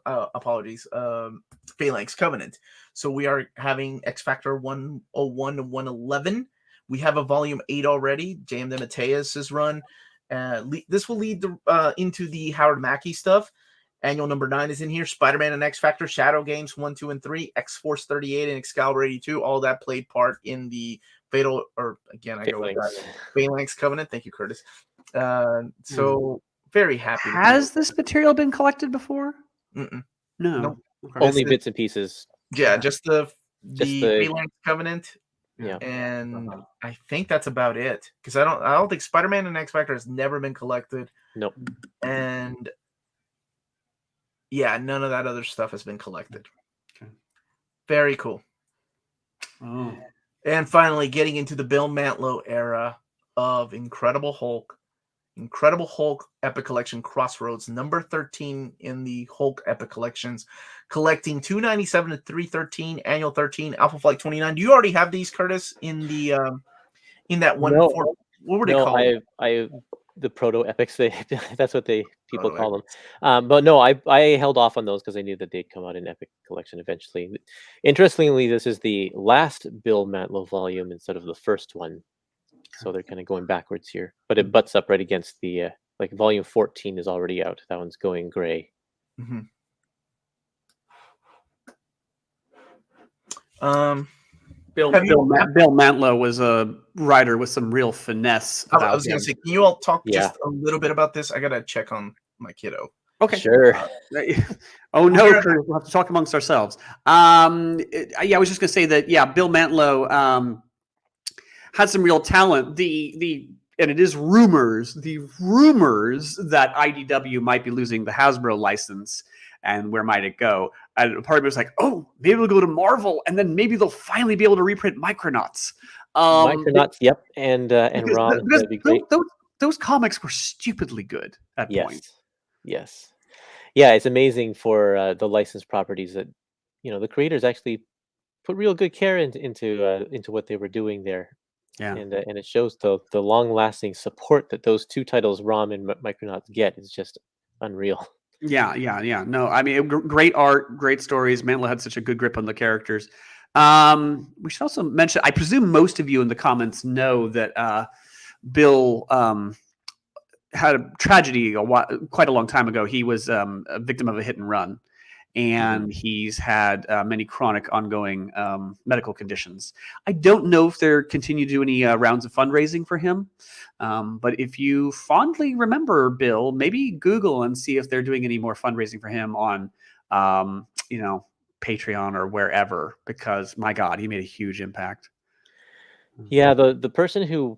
Apologies. Phalanx Covenant. So we are having X Factor 101 to 111. We have a Volume 8 already. J.M. DeMatteis's run. This will lead into the Howard Mackie stuff. Annual number 9 is in here. Spider-Man and X Factor, Shadow Games 1, 2, and 3, X-Force 38, and Excalibur 82. All that played part in the Phalanx Covenant. Thank you, Kurtis. So very happy. Has this material been collected before? Mm-mm. No. Nope. Okay. Only This is- bits and pieces. Yeah, just the Just the- Freelance Covenant, Yeah. and I think that's about it. Because I don't think Spider-Man and X Factor has never been collected. Nope. And yeah, none of that other stuff has been collected. Okay. Very cool. Oh. And finally, getting into the Bill Mantlo era of Incredible Hulk Epic Collection Crossroads, number 13 in the Hulk Epic Collections, collecting 297 to 313, annual 13, Alpha Flight 29. Do you already have these, Kurtis, in the in that one? No. What were they called? I the proto epics. That's what people call Proto-epics. them. But no, I held off on those because I knew that they'd come out in Epic Collection eventually. Interestingly, this is the last Bill Mantlo volume instead of the first one, so they're kind of going backwards here. But it butts up right against the like volume 14 is already out. That one's going gray. Mm-hmm. Bill Mantlo was a writer with some real finesse. I was going to say, can you all talk Yeah. just a little bit about this? I got to check on my kiddo. Okay. Sure. Oh no, Kurt, we'll have to talk amongst ourselves. I was just going to say that. Yeah, Bill Mantlo had some real talent. And it is rumors that IDW might be losing the Hasbro license, and where might it go? And part of me was like, oh, maybe it'll go to Marvel, and then maybe they'll finally be able to reprint Micronauts. Micronauts, yep, and Ron. That'd be great. Those comics were stupidly good at that point. Yes. Yeah, it's amazing for the licensed properties that the creators actually put real good care into what they were doing there. Yeah, and it shows the long-lasting support that those two titles, ROM and Micronauts, get. Is just unreal. Yeah. No, I mean, great art, great stories. Mantlo had such a good grip on the characters. We should also mention, I presume most of you in the comments know that Bill had a tragedy quite a long time ago. He was a victim of a hit and run, and he's had many chronic ongoing medical conditions. I don't know if they're continue to do any rounds of fundraising for him, but if you fondly remember Bill, maybe Google and see if they're doing any more fundraising for him on Patreon or wherever, because my God, he made a huge impact. Yeah, the person who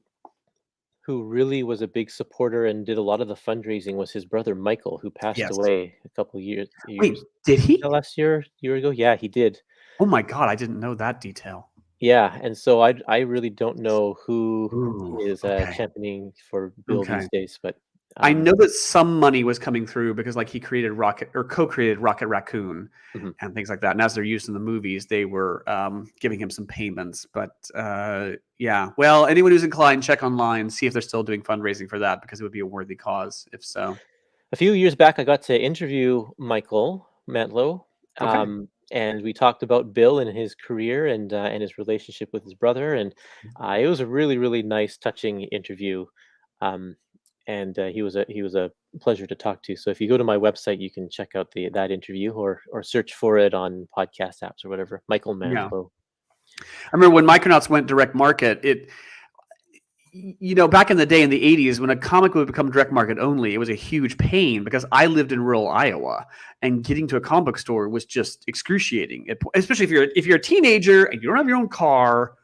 really was a big supporter and did a lot of the fundraising was his brother Michael, who passed away a couple of years. Wait, did he? Last year ago? Yeah, he did. Oh my God, I didn't know that detail. Yeah, and so I really don't know who is championing for Bill these days, but I know that some money was coming through because he created co-created Rocket Raccoon and things like that. And as they're used in the movies, they were giving him some payments. But yeah, well, anyone who's inclined, check online, see if they're still doing fundraising for that, because it would be a worthy cause if so. A few years back, I got to interview Michael Mantlo, and we talked about Bill and his career and his relationship with his brother, and it was a really, really nice, touching interview. And he was a pleasure to talk to. So if you go to my website, you can check out that interview or search for it on podcast apps or whatever. Michael Mantlo. I remember when Micronauts went direct market, back in the day in the 80s, when a comic would become direct market only, it was a huge pain because I lived in rural Iowa, and getting to a comic book store was just excruciating. Especially if you're a teenager and you don't have your own car,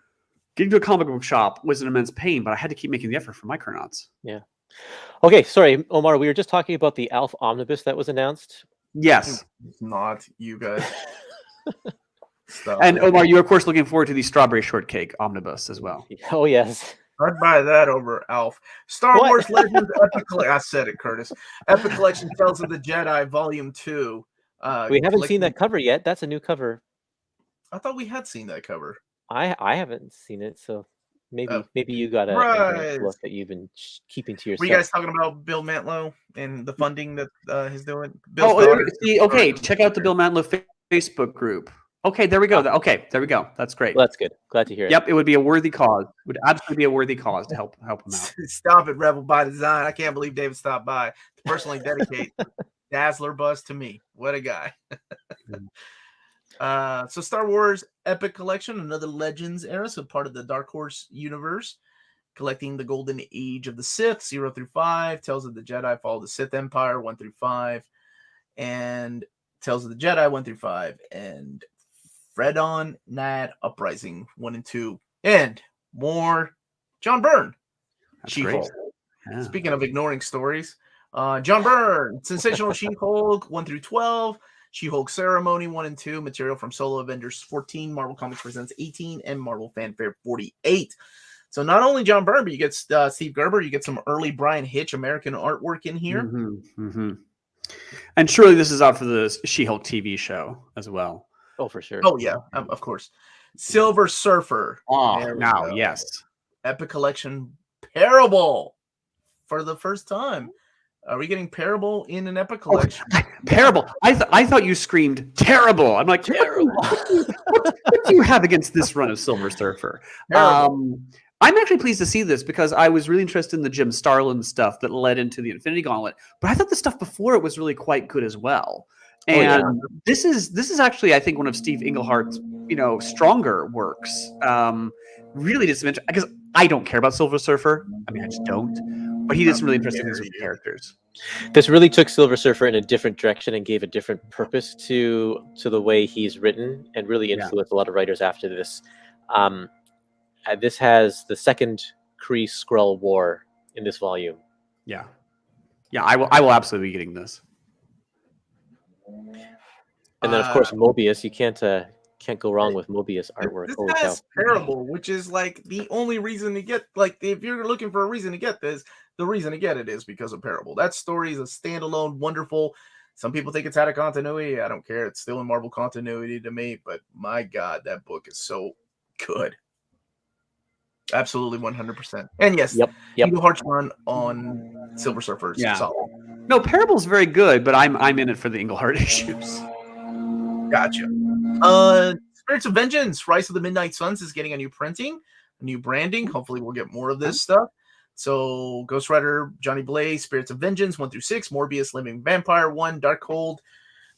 getting to a comic book shop was an immense pain. But I had to keep making the effort for Micronauts. Yeah. Okay, sorry, Omar. We were just talking about the Alf Omnibus that was announced. Yes. It's not you guys. And Omar, you're of course looking forward to the Strawberry Shortcake Omnibus as well. Oh yes. I'd buy that over Alf. Star Wars Legends Epic Collection. I said it, Kurtis. Epic Collection Tales of the Jedi, Volume 2. We haven't seen that cover yet. That's a new cover. I thought we had seen that cover. I haven't seen it, so maybe you got a look that you've been keeping to yourself. Were you guys talking about Bill Mantlo and the funding that he's doing? Check out the Bill Mantlo Facebook group. Okay, there we go. Okay, there we go. That's great. Well, that's good. Glad to hear it. Yep, it would be a worthy cause. It would absolutely be a worthy cause to help him out. Stop it, Rebel by Design. I can't believe David stopped by to personally dedicate Dazzler Buzz to me. What a guy. So Star Wars Epic Collection, another Legends era, so part of the Dark Horse universe, collecting the Golden Age of the Sith, 0 through 5, Tales of the Jedi, Fall of the Sith Empire, 1 through 5, and Tales of the Jedi, 1 through 5, and Fredon Nad Uprising, 1 and 2, and more John Byrne. She-Hulk. Yeah. Speaking of ignoring stories, John Byrne, Sensational She-Hulk, 1 through 12, She-Hulk Ceremony, 1 and 2, material from Solo Avengers 14, Marvel Comics Presents 18, and Marvel Fanfare 48. So not only John Byrne, but you get Steve Gerber, you get some early Brian Hitch American artwork in here. And surely this is out for the She-Hulk TV show as well. Oh, for sure. Oh, yeah, of course. Silver Surfer. Now, yes. Epic Collection Parable for the first time. Are we getting Parable in an Epic Collection? Parable. I thought you screamed terrible. I'm like, terrible. What do you have against this run of Silver Surfer? I'm actually pleased to see this because I was really interested in the Jim Starlin stuff that led into the Infinity Gauntlet, but I thought the stuff before it was really quite good as well. And this is actually, I think, one of Steve Englehart's stronger works. Really did some interesting, because I don't care about Silver Surfer. I mean, I just don't. But he did some really interesting things with the characters. This really took Silver Surfer in a different direction and gave a different purpose to the way he's written, and really influenced a lot of writers after this. This has the second Kree-Skrull War in this volume. Yeah, I will absolutely be getting this. And then, of course, Mobius. You can't go wrong with Mobius artwork. This has Parable, which is like the only reason to get, like, if you're looking for a reason to get this, the reason to get it is because of Parable. That story is a standalone, wonderful. Some people think it's out of continuity. I don't care. It's still in Marvel continuity to me. But my God, that book is so good. Absolutely 100%. And yes, Englehart's run on Silver Surfer is solid. No, Parable's very good, but I'm in it for the Englehart issues. Gotcha. Spirits of Vengeance, Rise of the Midnight Suns is getting a new printing, a new branding. Hopefully we'll get more of this stuff. So Ghost Rider, Johnny Blaze, Spirits of Vengeance, 1 through 6, Morbius, Living Vampire 1, Darkhold,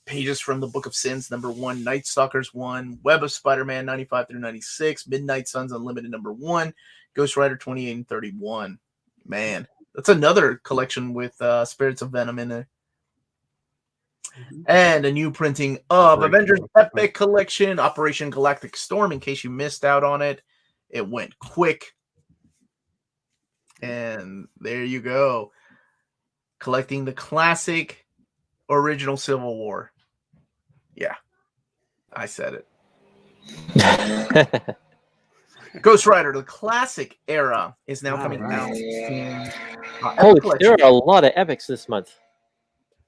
pages from the Book of Sins, number 1, Night Stalkers 1, Web of Spider-Man 95 through 96, Midnight Suns Unlimited number 1, Ghost Rider 28 and 31. Man, that's another collection with Spirits of Venom in there. And a new printing of Avengers Epic Collection, Operation Galactic Storm. In case you missed out on it, it went quick. And there you go. Collecting the classic original Civil War. Yeah, I said it. Ghost Rider, the classic era, is now coming out. Holy, there are a lot of epics this month.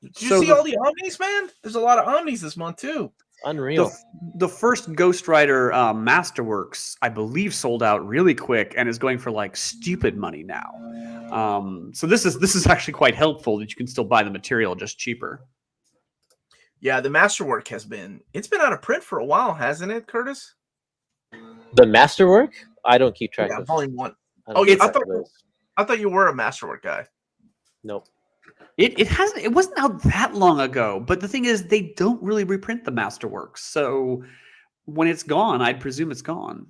Did you see all the Omnis, man? There's a lot of Omnis this month, too. Unreal. The first Ghost Rider Masterworks, I believe, sold out really quick and is going for like stupid money now. So this is actually quite helpful that you can still buy the material just cheaper. Yeah, the Masterwork it's been out of print for a while, hasn't it, Kurtis? The Masterwork? I don't keep track of. Volume 1. Oh, yeah, I thought you were a Masterwork guy. Nope. It wasn't out that long ago, but the thing is they don't really reprint the Masterworks. So when it's gone, I'd presume it's gone.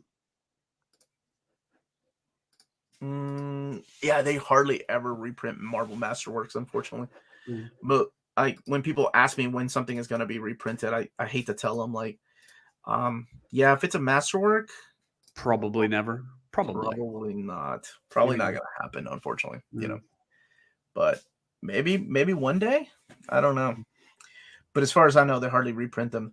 Yeah, they hardly ever reprint Marvel Masterworks, unfortunately. But when people ask me when something is going to be reprinted, I hate to tell them, like, if it's a Masterwork, probably never. Probably not. Probably not going to happen, unfortunately. But maybe one day. I don't know. But as far as I know, they hardly reprint them.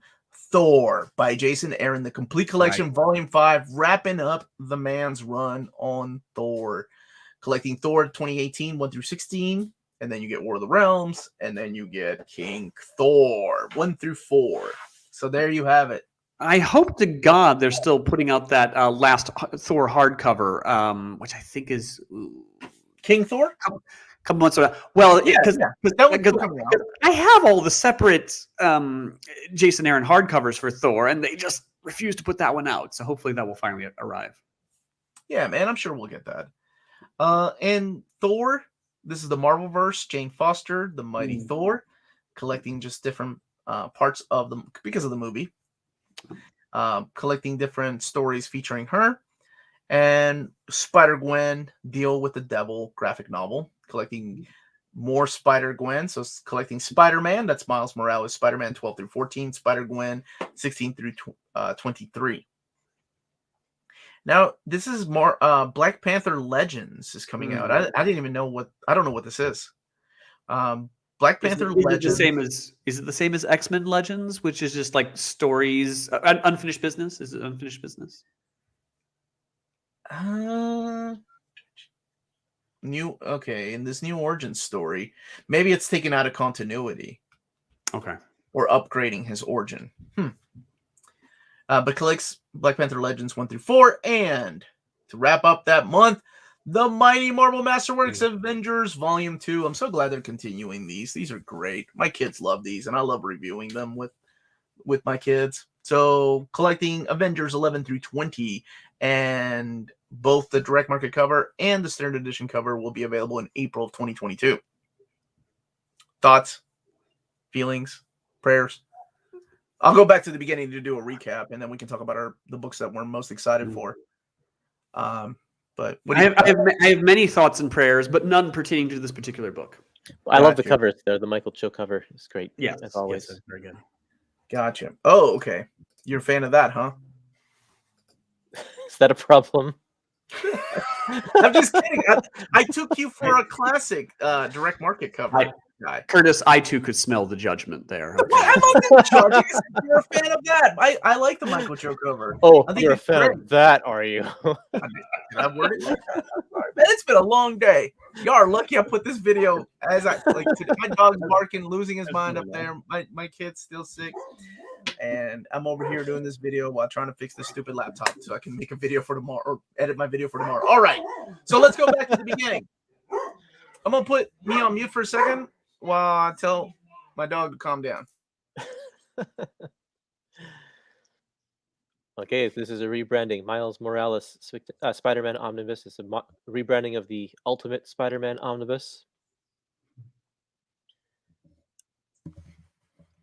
Thor by Jason Aaron, the complete collection, Volume 5, wrapping up the man's run on Thor. Collecting Thor 2018, 1 through 16. And then you get War of the Realms. And then you get King Thor, 1 through 4. So there you have it. I hope to God they're still putting out that last Thor hardcover, which I think is King Thor? Couple months ago. Well, because I have all the separate Jason Aaron hardcovers for Thor, and they just refuse to put that one out. So hopefully that will finally arrive. Yeah, man, I'm sure we'll get that. And Thor, this is the Marvelverse. Jane Foster, the Mighty Thor, collecting just different parts of because of the movie. Collecting different stories featuring her. And Spider-Gwen, Deal with the Devil graphic novel, collecting more Spider-Gwen. So collecting Spider-Man, that's Miles Morales, Spider-Man 12 through 14, Spider-Gwen 16 through 23. Now, this is more Black Panther Legends is coming out. I didn't even know I don't know what this is. Black Panther Legends. Is it the same as X-Men Legends, which is just like stories, unfinished business? Is it unfinished business? In this new origin story, maybe it's taken out of continuity. Okay. Or upgrading his origin. But collects Black Panther Legends 1 through 4, and to wrap up that month, the Mighty Marvel Masterworks Avengers Volume 2. I'm so glad they're continuing these. These are great. My kids love these, and I love reviewing them with my kids. So collecting Avengers 11 through 20, and both the direct market cover and the standard edition cover will be available in April of 2022. Thoughts, feelings, prayers? I'll go back to the beginning to do a recap, and then we can talk about the books that we're most excited for. But I have many thoughts and prayers, but none pertaining to this particular book. I love the covers there. The Michael Cho cover is great. Yeah, as always. Yes, very good. Gotcha. Oh, okay. You're a fan of that, huh? Is that a problem? I'm just kidding. I took you for a classic direct market cover guy. Kurtis, I too could smell the judgment there. Okay. Well, I'm not going to judge you. You're a fan of that. I like the Michael Cho cover. Oh, you're a fan of that, are you? I've worded like that. Man, it's been a long day. Y'all are lucky I put this video as today. My dog's barking, losing his mind up there. My kid's still sick. And I'm over here doing this video while trying to fix this stupid laptop so I can make a video for tomorrow or edit my video for tomorrow. All right. So let's go back to the beginning. I'm going to put me on mute for a second while I tell my dog to calm down. Okay, this is a rebranding. Miles Morales Spider-Man Omnibus is a rebranding of the Ultimate Spider-Man Omnibus.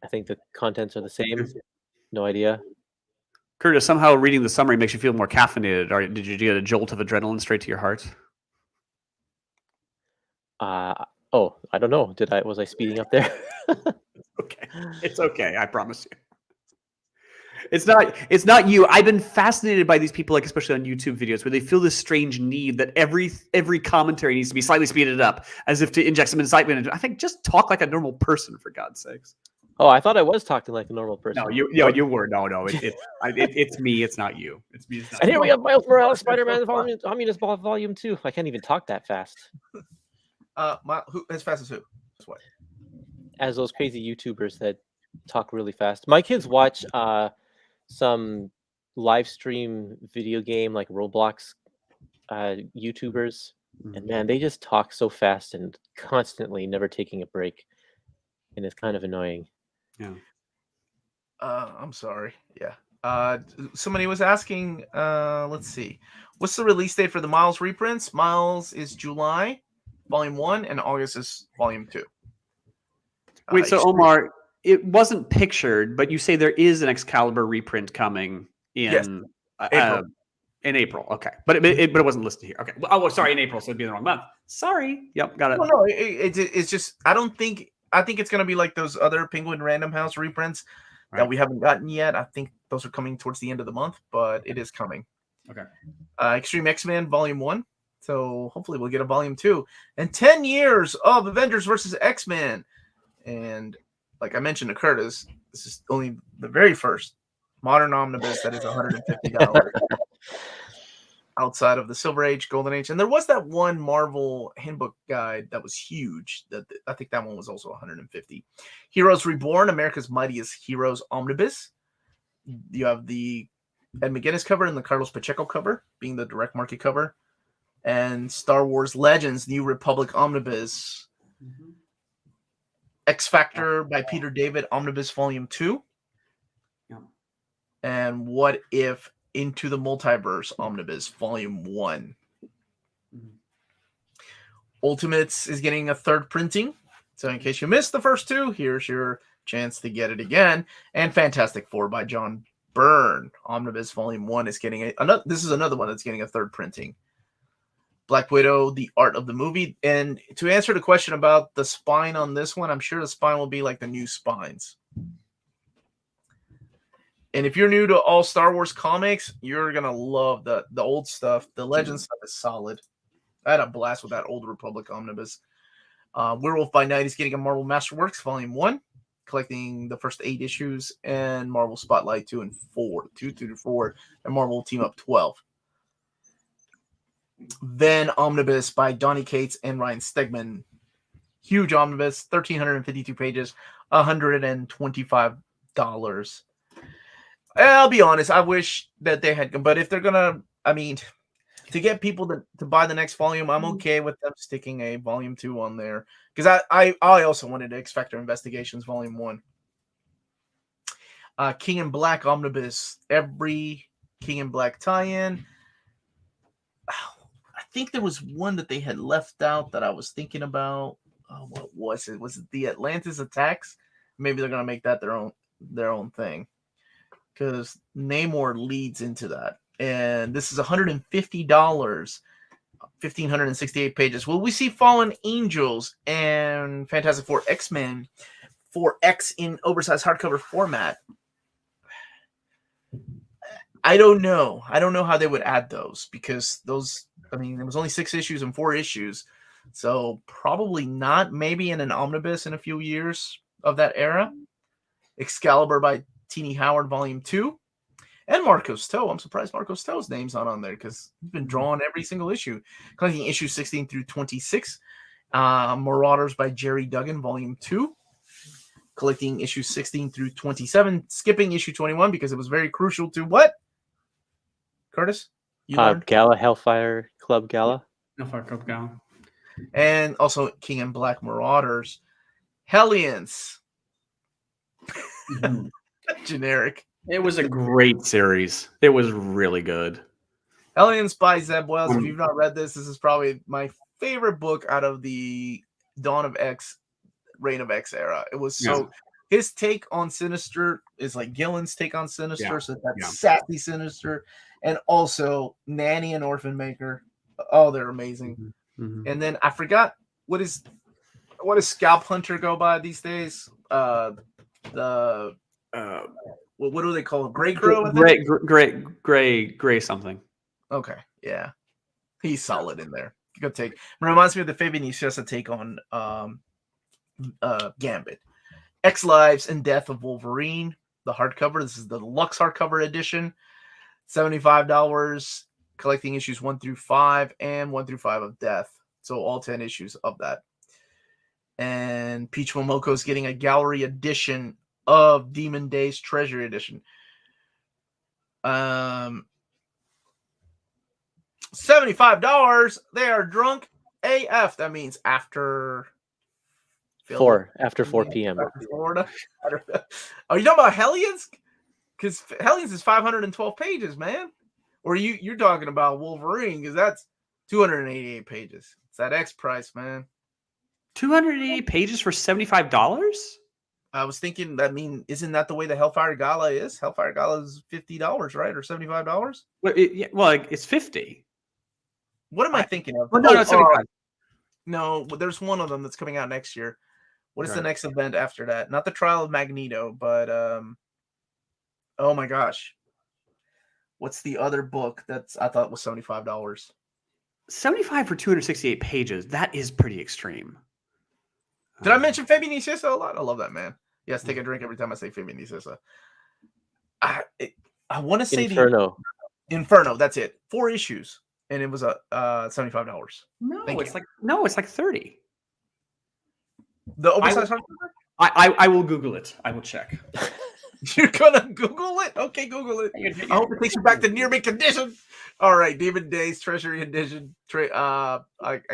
I think the contents are the same. No idea. Kurtis, somehow reading the summary makes you feel more caffeinated. Or did you get a jolt of adrenaline straight to your heart? Oh, I don't know. Was I speeding up there? Okay. It's okay. I promise you. It's not you. I've been fascinated by these people, like especially on YouTube videos, where they feel this strange need that every commentary needs to be slightly speeded up, as if to inject some incitement. I think just talk like a normal person, for God's sakes. Oh, I thought I was talking like a normal person. No, you were. No. It's me. It's not you. It's me. And here we have Miles Morales Spider-Man Omnibus Volume 2. I can't even talk that fast. Who as fast as who? That's what. As those crazy YouTubers that talk really fast. My kids watch some live stream video game like Roblox YouTubers, and man, they just talk so fast and constantly, never taking a break, and it's kind of annoying. Yeah. I'm sorry. Yeah. Somebody was asking. Let's see. What's the release date for the Miles reprints? Miles is July, Volume 1, and August is Volume 2. Wait, so Omar, it wasn't pictured, but you say there is an Excalibur reprint coming in April. In April. Okay, but it wasn't listed here. Okay. Oh, sorry, in April, so it'd be in the wrong month. Sorry. Yep, got it. Well, no, it's just I think it's gonna be like those other Penguin Random House reprints that we haven't gotten yet. I think those are coming towards the end of the month, but it is coming. Okay. Extreme X-Men Volume 1. So hopefully we'll get a Volume 2. And 10 years of Avengers versus X-Men. And like I mentioned to Kurtis, this is only the very first modern omnibus that is $150 outside of the Silver Age, Golden Age. And there was that one Marvel handbook guide that was huge. I think that one was also $150. Heroes Reborn, America's Mightiest Heroes Omnibus. You have the Ed McGuinness cover and the Carlos Pacheco cover being the direct market cover. And Star Wars Legends, New Republic Omnibus. X Factor by Peter David, Omnibus Volume 2. Yeah. And What If Into the Multiverse Omnibus Volume 1. Ultimates is getting a third printing. So in case you missed the first two, here's your chance to get it again. And Fantastic Four by John Burn Omnibus Volume 1 is getting this is another one that's getting a third printing. Black Widow, The Art of the Movie. And to answer the question about the spine on this one, I'm sure the spine will be like the new spines. And if you're new to all Star Wars comics, you're going to love the old stuff. The Legend stuff is solid. I had a blast with that Old Republic Omnibus. Werewolf by Night is getting a Marvel Masterworks Volume 1, collecting the first 8 issues, and Marvel Spotlight 2 through 4, and Marvel Team Up 12. Then Omnibus by Donny Cates and Ryan Stegman. Huge omnibus, 1,352 pages, $125. I'll be honest, I wish that they had, but if they're gonna, to get people to buy the next volume, I'm okay with them sticking a volume 2 on there, because I also wanted X Factor Investigations Volume 1. King in Black Omnibus, every King in Black tie-in. I think there was one that they had left out that I was thinking about. What was it? Was it the Atlantis Attacks? Maybe they're gonna make that their own thing, because Namor leads into that. And this is $150, 1,568 pages. Will we see Fallen Angels and Fantastic Four X-Men for X in oversized hardcover format? I don't know. I don't know how they would add those, because those, there was only 6 issues and 4 issues. So probably not. Maybe in an omnibus in a few years of that era. Excalibur by Teeny Howard Volume 2. And Marcus Townsend. I'm surprised Marcus Townsend's name's not on there, because he's been drawing every single issue. Collecting issues 16 through 26. Marauders by Jerry Duggan Volume 2. Collecting issues 16 through 27. Skipping issue 21 because it was very crucial to what? Kurtis? Gala, Hellfire Club Gala. Hellfire Club Gala. And also King in Black Marauders. Hellions. Generic. It was a great series. It was really good. Hellions by Zeb Wells. If you've not read this, this is probably my favorite book out of the Dawn of X, Reign of X era. It was so... His take on Sinister is like Gillen's take on Sinister, so that's sassy Sinister, and also Nanny and Orphan Maker. Oh, they're amazing. Mm-hmm. And then I forgot what does Scalp Hunter go by these days? What do they call it? Gray Crow? Gray something. Okay, yeah, he's solid in there. Good take. It reminds me of the Fabian Nicieza take on Gambit. X Lives and Death of Wolverine, the hardcover. This is the deluxe hardcover edition. $75, collecting issues 1 through 5 and 1 through 5 of Death. So all 10 issues of that. And Peach Momoko is getting a gallery edition of Demon Days Treasury edition. $75. They are drunk AF. That means after 4 p.m. Florida. Are you talking about Hellions? Because Hellions is 512 pages, man. Or you're talking about Wolverine, because that's 288 pages. It's that X price, man. 288 pages for $75? I was thinking, isn't that the way the Hellfire Gala is? Hellfire Gala is $50, right? Or $75? It's 50. What am I thinking of? No, it's 75. No, there's one of them that's coming out next year. What is the next event after that? Not the Trial of Magneto, but oh my gosh. What's the other book I thought was $75? 75 for 268 pages. That is pretty extreme. Did I mention Fabian Nicieza a lot? I love that man. Yes, take a drink every time I say Fabian Nicieza. I want to say Inferno. That's it. 4 issues, and it was $75. No, it's like 30. The oversized hardcover? I will Google it. I will check. You're gonna Google it? Okay, Google it. I hope it takes you back to near mint condition. All right, Demon Days Treasury edition. I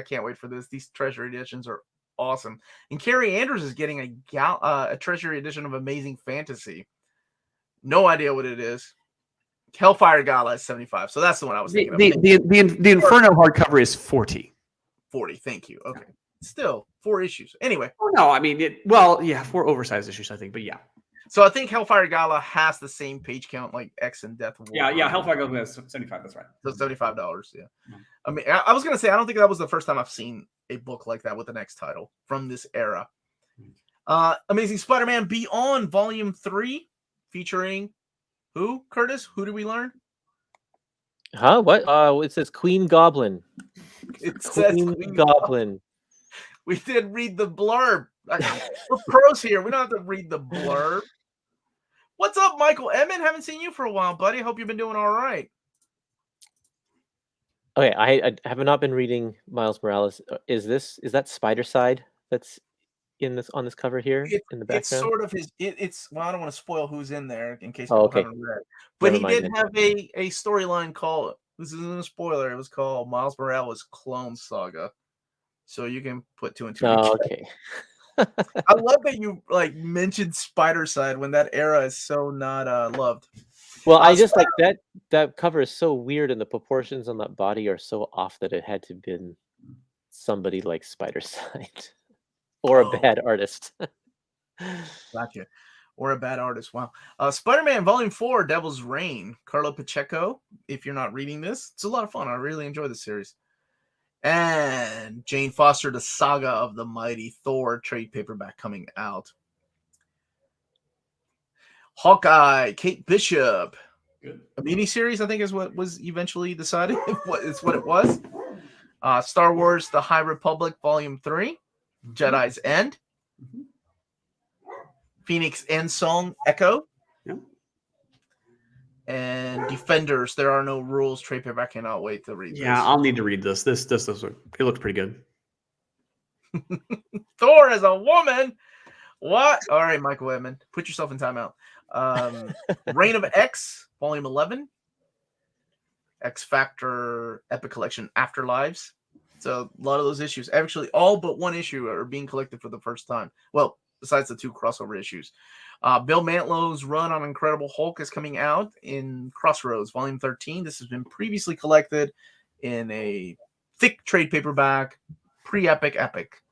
can't wait for this. These Treasury editions are awesome. And Carrie Andrews is getting a Treasury edition of Amazing Fantasy. No idea what it is. Hellfire Gala is 75. So that's the one I was thinking of. The Inferno hardcover is 40. 40. Thank you. Okay. Still 4 issues. Anyway. Oh no, 4 oversized issues, I think, but yeah. So I think Hellfire Gala has the same page count like X and Death War. Yeah. Hellfire Gala is 75. That's right. So $75. Yeah. Yeah. I mean, I was gonna say I don't think that was the first time I've seen a book like that with the next title from this era. Amazing Spider-Man Beyond Volume 3, featuring who? Kurtis? Who did we learn? Huh? What? It says Queen Goblin. It says Queen Goblin. We did read the blurb. We're pros here. We don't have to read the blurb. What's up, Michael Edmond? Haven't seen you for a while, buddy. Hope you've been doing all right. Okay, I have not been reading Miles Morales. Is that Spider Side that's in this on this cover here in the background? It's sort of his. It's well, I don't want to spoil who's in there in case Oh, people okay. haven't read. But Never he mind did then. have a storyline called. This isn't a spoiler. It was called Miles Morales Clone Saga. So you can put two and two. Oh, together. okay. I love that you like mentioned Spider Side when that era is so not loved. Well, I just like that cover is so weird, and the proportions on that body are so off that it had to have been somebody like Spider Side or a bad artist. Gotcha. Or a bad artist. Wow. Spider-Man Volume 4, Devil's Reign. Carlo Pacheco. If you're not reading this, it's a lot of fun. I really enjoy this series. And Jane Foster, The Saga of the Mighty Thor trade paperback coming out. Hawkeye, Kate Bishop. Good. A miniseries, I think, is what was eventually decided. It's what it was. Star Wars, The High Republic, Volume 3. Jedi's End. Mm-hmm. Phoenix End Song, Echo. Yeah. And Defenders, There Are No Rules trade paperback. I cannot wait to read this. Yeah, I'll need to read this. This it looks pretty good. Thor as a woman. What? All right, Michael Edmond, put yourself in timeout. Reign of X, Volume 11. X Factor Epic Collection Afterlives. So a lot of those issues, actually, all but one issue are being collected for the first time. Well, besides the 2 crossover issues. Bill Mantlow's run on Incredible Hulk is coming out in Crossroads, Volume 13. This has been previously collected in a thick trade paperback, pre-epic epic,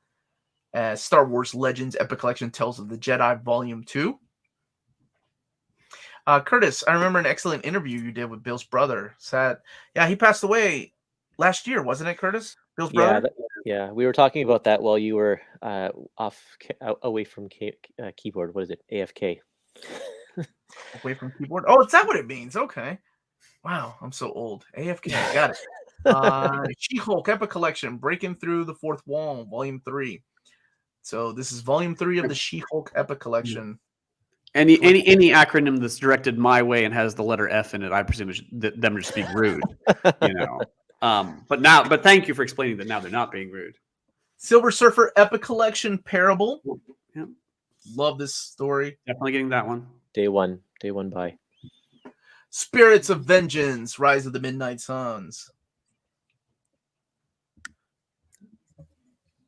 as Star Wars Legends Epic Collection Tales of the Jedi, Volume 2. Kurtis, I remember an excellent interview you did with Bill's brother. Sad. Yeah, he passed away last year, wasn't it, Kurtis? Bill's brother? Yeah, we were talking about that while you were away from keyboard. What is it? AFK. Away from keyboard? Oh, is that what it means? Okay. Wow, I'm so old. AFK, got it. She-Hulk Epic Collection, Breaking Through the Fourth Wall, Volume 3. So this is Volume 3 of the She-Hulk Epic Collection. Any acronym that's directed my way and has the letter F in it, I presume them just being rude. You know. But thank you for explaining that now they're not being rude. Silver Surfer Epic Collection Parable. Yeah. Love this story. Definitely getting that one. Day one buy. Spirits of Vengeance, Rise of the Midnight Suns.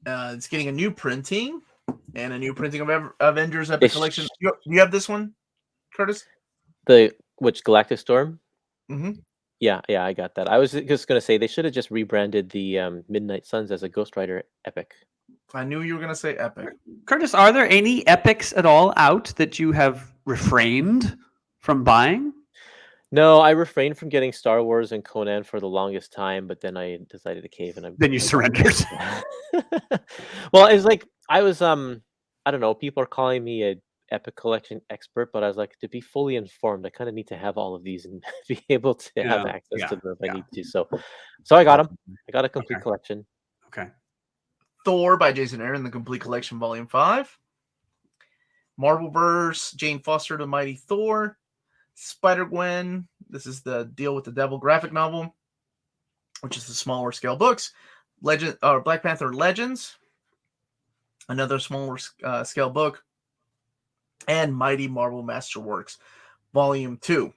It's getting a new printing and a new printing of Avengers Epic Collection. You have this one, Kurtis? Which Galactic Storm? Mm-hmm. Yeah, I got that. I was just going to say they should have just rebranded the Midnight Suns as a Ghost Rider Epic. I knew you were going to say Epic. Kurtis, are there any epics at all out that you have refrained from buying? No, I refrained from getting Star Wars and Conan for the longest time, but then I decided to cave and then you surrendered. Well, it's like I was I don't know, people are calling me a Epic Collection expert, but I was like, to be fully informed, I kind of need to have all of these and be able to have access to them if I need to. So I got them. I got a complete collection. Okay. Thor by Jason Aaron, the complete collection, Volume 5. Marvelverse, Jane Foster, The Mighty Thor. Spider-Gwen, this is the Deal with the Devil graphic novel, which is the smaller scale books. Black Panther Legends, another smaller scale book. And Mighty Marvel Masterworks, Volume 2.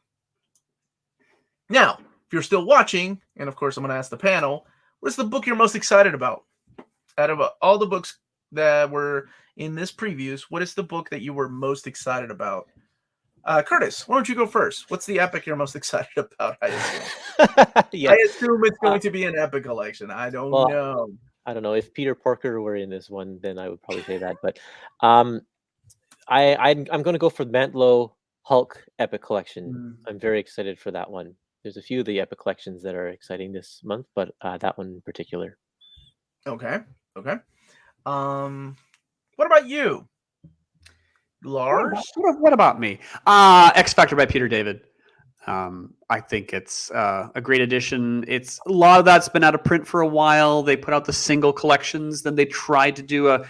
Now, if you're still watching, and of course I'm going to ask the panel, what's the book you're most excited about? Out of all the books that were in this previews, what is the book that you were most excited about? Kurtis, why don't you go first? What's the epic you're most excited about? I assume it's going to be an epic collection. I don't know. I don't know. If Peter Porker were in this one, then I would probably say that. But I'm going to go for the Mantlo Hulk Epic Collection. Mm. I'm very excited for that one. There's a few of the Epic Collections that are exciting this month, but that one in particular. Okay. What about you, Lars? What about me? X Factor by Peter David. I think it's a great addition. It's a lot of that's been out of print for a while. They put out the single collections, then they tried to do a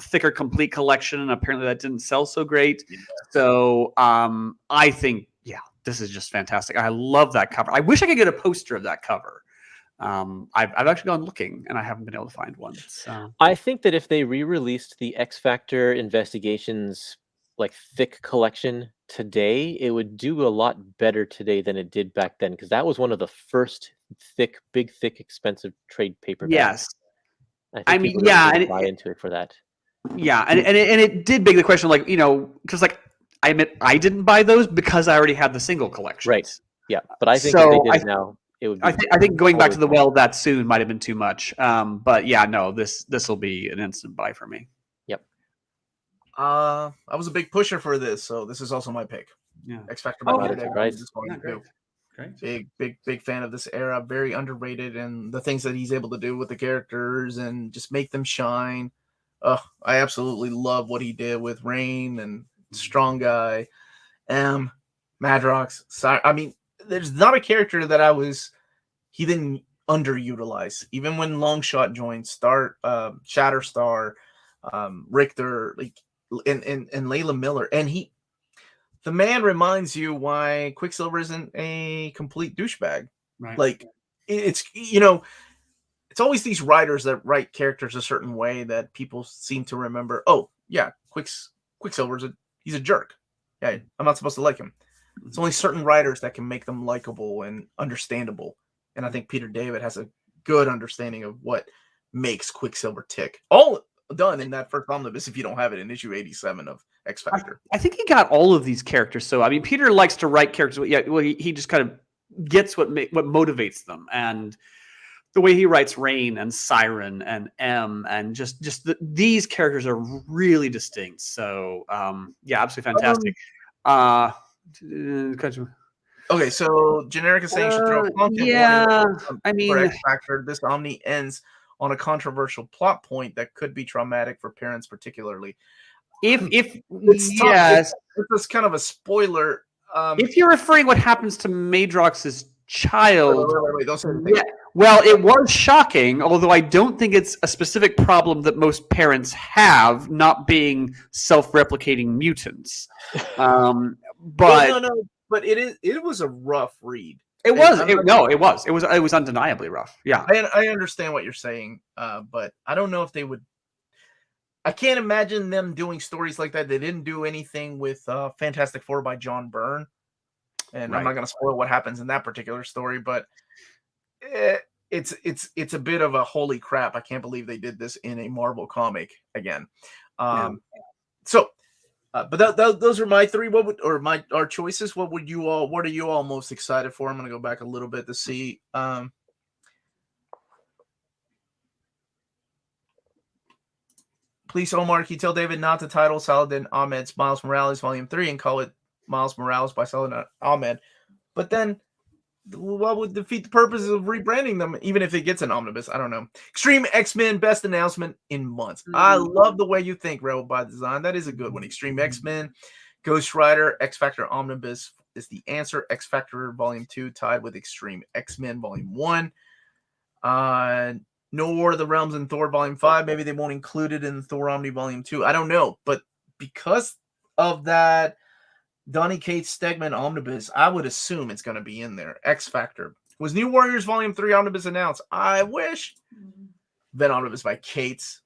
thicker, complete collection, and apparently that didn't sell so great. Yeah. So I think, this is just fantastic. I love that cover. I wish I could get a poster of that cover. I've actually gone looking, and I haven't been able to find one. So I think that if they re-released the X Factor Investigations like thick collection today, it would do a lot better today than it did back then, because that was one of the first thick, expensive trade paperbacks. Yes, I mean, and buy into it for that. Yeah, and it did beg the question, like, because like I admit I didn't buy those because I already had the single collection. Right. Yeah, but I think if they did it now, it would be I think going back to the well that soon might have been too much. But yeah, no, this will be an instant buy for me. Yep. I was a big pusher for this, so this is also my pick. Yeah. X Factor. Great. Big fan of this era. Very underrated, and the things that he's able to do with the characters and just make them shine. I absolutely love what he did with Rain and Strong Guy, Madrox. I mean, there's not a character that he didn't underutilize. Even when Longshot joined, Shatterstar, Richter, like, and Layla Miller, and the man reminds you why Quicksilver isn't a complete douchebag. Right. Like, it's it's always these writers that write characters a certain way that people seem to remember. Oh yeah, Quicksilver's he's a jerk. Yeah, I'm not supposed to like him. It's only certain writers that can make them likable and understandable. And I think Peter David has a good understanding of what makes Quicksilver tick. All done in that first omnibus, if you don't have it in issue 87 of X Factor. I think he got all of these characters. So I mean, Peter likes to write characters. Yeah, well, he just kind of gets what motivates them, and the way he writes Rain and Siren and M, and these characters are really distinct. So yeah, absolutely fantastic. Okay, so Generic is saying should throw a content warning for X Factor. This Omni ends on a controversial plot point that could be traumatic for parents, particularly. It's kind of a spoiler. If you're referring what happens to Madrox's child, wait, don't say anything. Yeah, well, it was shocking, although I don't think it's a specific problem that most parents have, not being self-replicating mutants. But but it was a rough read. It was undeniably rough. Yeah, I understand what you're saying, but I don't know if they would. I can't imagine them doing stories like that. They didn't do anything with Fantastic Four by John Byrne, and I'm not going to spoil what happens in that particular story, but it's a bit of a holy crap. I can't believe they did this in a Marvel comic again. So. But those are my three. Our choices? What are you all most excited for? I'm going to go back a little bit to see. Please, Omar, can you tell David not to title Saladin Ahmed's Miles Morales Volume 3 and call it Miles Morales by Saladin Ahmed? But then, what would defeat the purpose of rebranding them, even if it gets an omnibus? I don't know. Extreme X-Men best announcement in months. I love the way you think, Rebel by Design. That is a good one. Extreme X-Men, Ghost Rider, X Factor Omnibus is the answer. X Factor Volume 2 tied with Extreme X-Men Volume 1. No War of the Realms and Thor Volume 5. Maybe they won't include it in the Thor Omni Volume 2. I don't know. But because of that Donny Cates Stegman Omnibus, I would assume it's going to be in there. X Factor. Was New Warriors Volume 3 Omnibus announced? I wish. Venom Omnibus by Cates.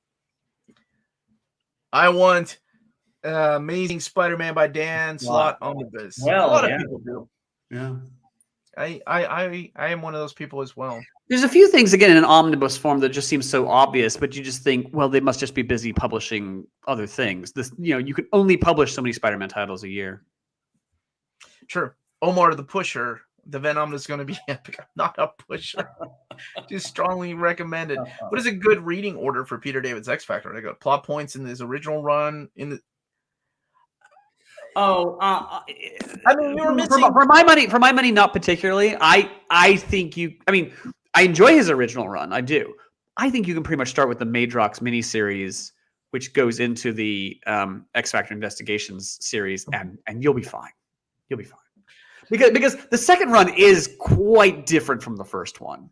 I want Amazing Spider-Man by Dan Slott Omnibus. Well, a lot of people do. Yeah. I am one of those people as well. There's a few things, again, in an omnibus form that just seems so obvious, but you just think, well, they must just be busy publishing other things. You can only publish so many Spider-Man titles a year. Sure. Omar the Pusher. The Venom is going to be epic. I'm not a pusher. Just strongly recommended. What is a good reading order for Peter David's X Factor? I got plot points in his original run. Oh, I mean, you were missing for my money, not particularly. I think you. I mean, I enjoy his original run. I do. I think you can pretty much start with the Madrox miniseries, which goes into the X Factor Investigations series, and you'll be fine. You'll be fine. Because the second run is quite different from the first one.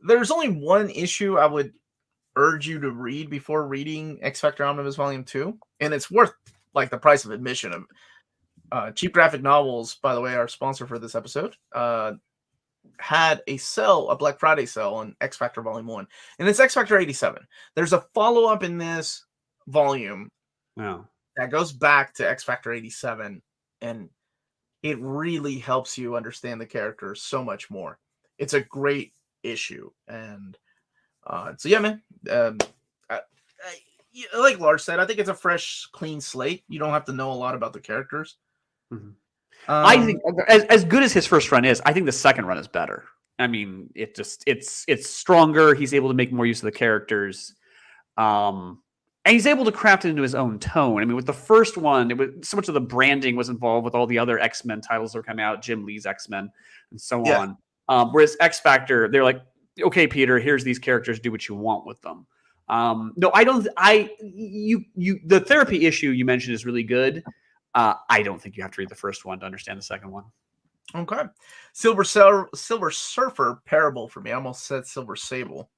There's only one issue I would urge you to read before reading X Factor Omnibus Volume 2, and it's worth like the price of admission. Cheap Graphic Novels, by the way, our sponsor for this episode, had a Black Friday sale on X Factor Volume 1, and it's X Factor 87. There's a follow-up in this volume that goes back to X Factor 87, and it really helps you understand the characters so much more. It's a great issue, and so yeah, man. Like Lars said, I think it's a fresh, clean slate. You don't have to know a lot about the characters. Mm-hmm. I think as good as his first run is, I think the second run is better. I mean, it's stronger. He's able to make more use of the characters, and he's able to craft it into his own tone. I mean, with the first one, it was so much of the branding was involved with all the other X-Men titles that were coming out, Jim Lee's X-Men, and so on. Whereas X Factor, they're like, okay, Peter, here's these characters, do what you want with them. No, I don't. The therapy issue you mentioned is really good. I don't think you have to read the first one to understand the second one. Okay. Silver Surfer Parable for me. I almost said Silver Sable.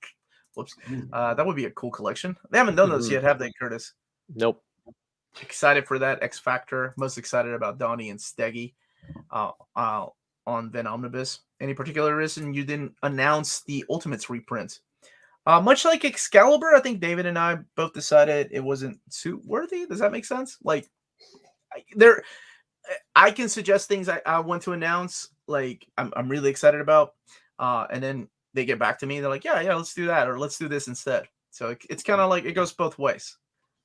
Whoops. That would be a cool collection. They haven't done those yet, have they, Kurtis? Nope. Excited for that X Factor. Most excited about Donnie and Steggy on Venom Omnibus. Any particular reason you didn't announce the Ultimates reprint? Much like Excalibur, I think David and I both decided it wasn't suit worthy. Does that make sense? Like, I can suggest things I want to announce, like I'm really excited about, and then they get back to me. They're like, yeah, let's do that, or let's do this instead. So it's kind of like it goes both ways,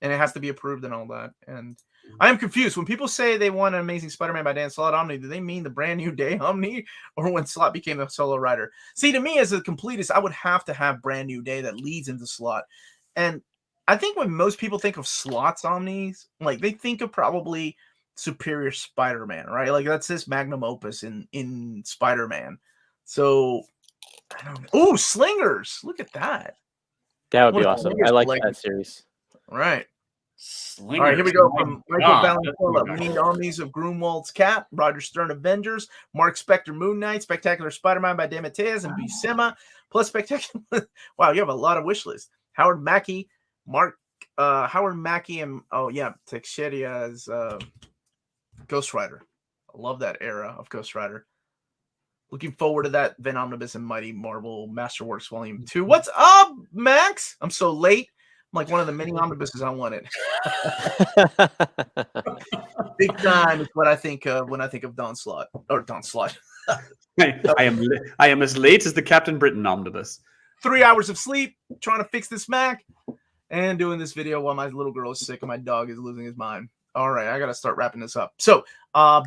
and it has to be approved and all that. And I am confused when people say they want an Amazing Spider-Man by Dan Slott Omni. Do they mean the Brand New Day Omni, or when Slott became a solo writer? See, to me as a completist, I would have to have Brand New Day that leads into Slott. And I think when most people think of Slott's Omnis, like they think of probably Superior Spider-Man, right? Like that's his magnum opus in Spider-Man. So I don't know. Oh, Slingers! Look at that. That would be awesome. I like that series. All right. Slingers. All right, here we go from Michael Valenzuela. We need Omnis of Grunwald's Cap, Roger Stern Avengers, Mark Spector Moon Knight, Spectacular Spider-Man by DeMatteis and Buscema, plus Spectacular. Wow, you have a lot of wish lists. Howard Mackie, Howard Mackie, and Teixeira's Ghost Rider. I love that era of Ghost Rider. Looking forward to that Venom Omnibus and Mighty Marvel Masterworks Volume 2. What's up, Max? I'm so late. I'm like one of the many omnibuses I wanted. Big time is what I think of when I think of Don Slott. I am as late as the Captain Britain omnibus. 3 hours of sleep, trying to fix this Mac, and doing this video while my little girl is sick and my dog is losing his mind. All right, I got to start wrapping this up. So,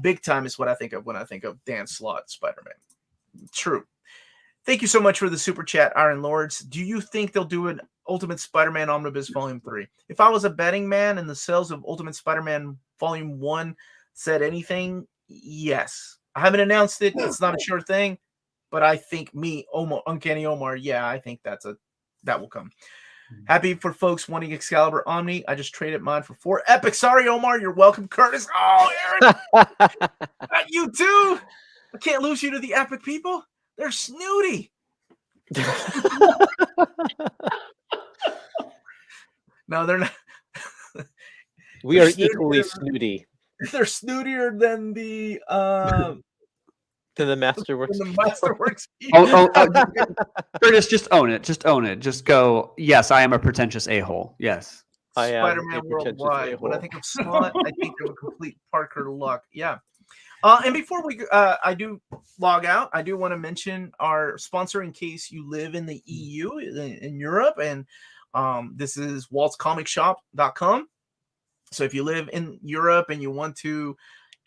big time is what I think of when I think of Dan Slott Spider-Man. True. Thank you so much for the super chat, Iron Lords. Do you think they'll do an Ultimate Spider-Man Omnibus Volume 3? If I was a betting man and the sales of Ultimate Spider-Man Volume 1 said anything, yes. I haven't announced it. It's not a sure thing. But I think Uncanny Omar, yeah, I think that will come. Happy for folks wanting Excalibur Omni. I just traded mine for 4 Epic. Sorry, Omar. You're welcome, Kurtis. Oh, Aaron. Not you too. I can't lose you to the Epic people. They're snooty. No, they're not. We are equally snooty. They're snootier than the Masterworks. The Masterworks. Kurtis, just own it. Just own it. Just go. Yes, I am a pretentious a-hole. Yes, I am Spider-Man Worldwide. When I think of Slott, I think of a complete Parker Luck. Yeah. And before I do log out, I do want to mention our sponsor in case you live in the EU, in Europe, and this is waltzcomicshop.com. So if you live in Europe and you want to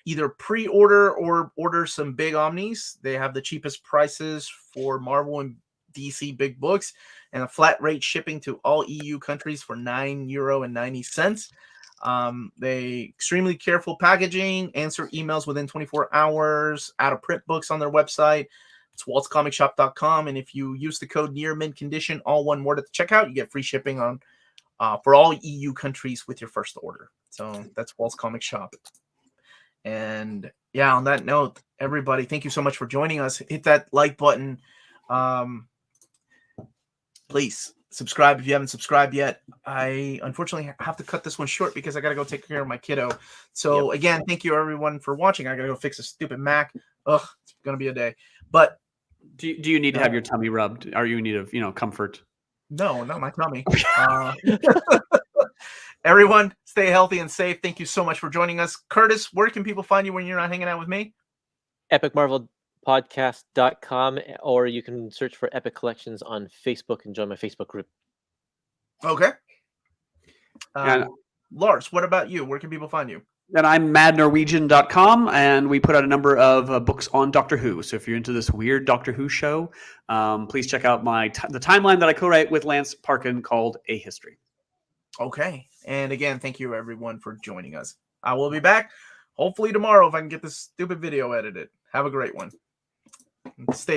either pre-order or order some big Omnis, they have the cheapest prices for Marvel and DC big books and a flat rate shipping to all EU countries for €9.90. They extremely careful packaging, answer emails within 24 hours, out of print books on their website. It's waltzcomicshop.com. And if you use the code near mint condition, all one word at the checkout, you get free shipping on for all EU countries with your first order. So that's Waltz Comic Shop. And yeah, on that note, everybody, thank you so much for joining us. Hit that like button. Please subscribe if you haven't subscribed yet. I unfortunately have to cut this one short because I got to go take care of my kiddo. So again, thank you everyone for watching. I got to go fix a stupid Mac. Ugh, it's going to be a day. But do you need to have your tummy rubbed? Or you need of comfort? No, not my tummy. Everyone, stay healthy and safe. Thank you so much for joining us. Kurtis, where can people find you when you're not hanging out with me? epicmarvelpodcast.com, or you can search for Epic Collections on Facebook and join my Facebook group. Okay. Lars, what about you? Where can people find you? And I'm madnorwegian.com, and we put out a number of books on Doctor Who. So if you're into this weird Doctor Who show, please check out the timeline that I co-write with Lance Parkin called A History. Okay. And again, thank you everyone for joining us. I will be back hopefully tomorrow if I can get this stupid video edited. Have a great one. Stay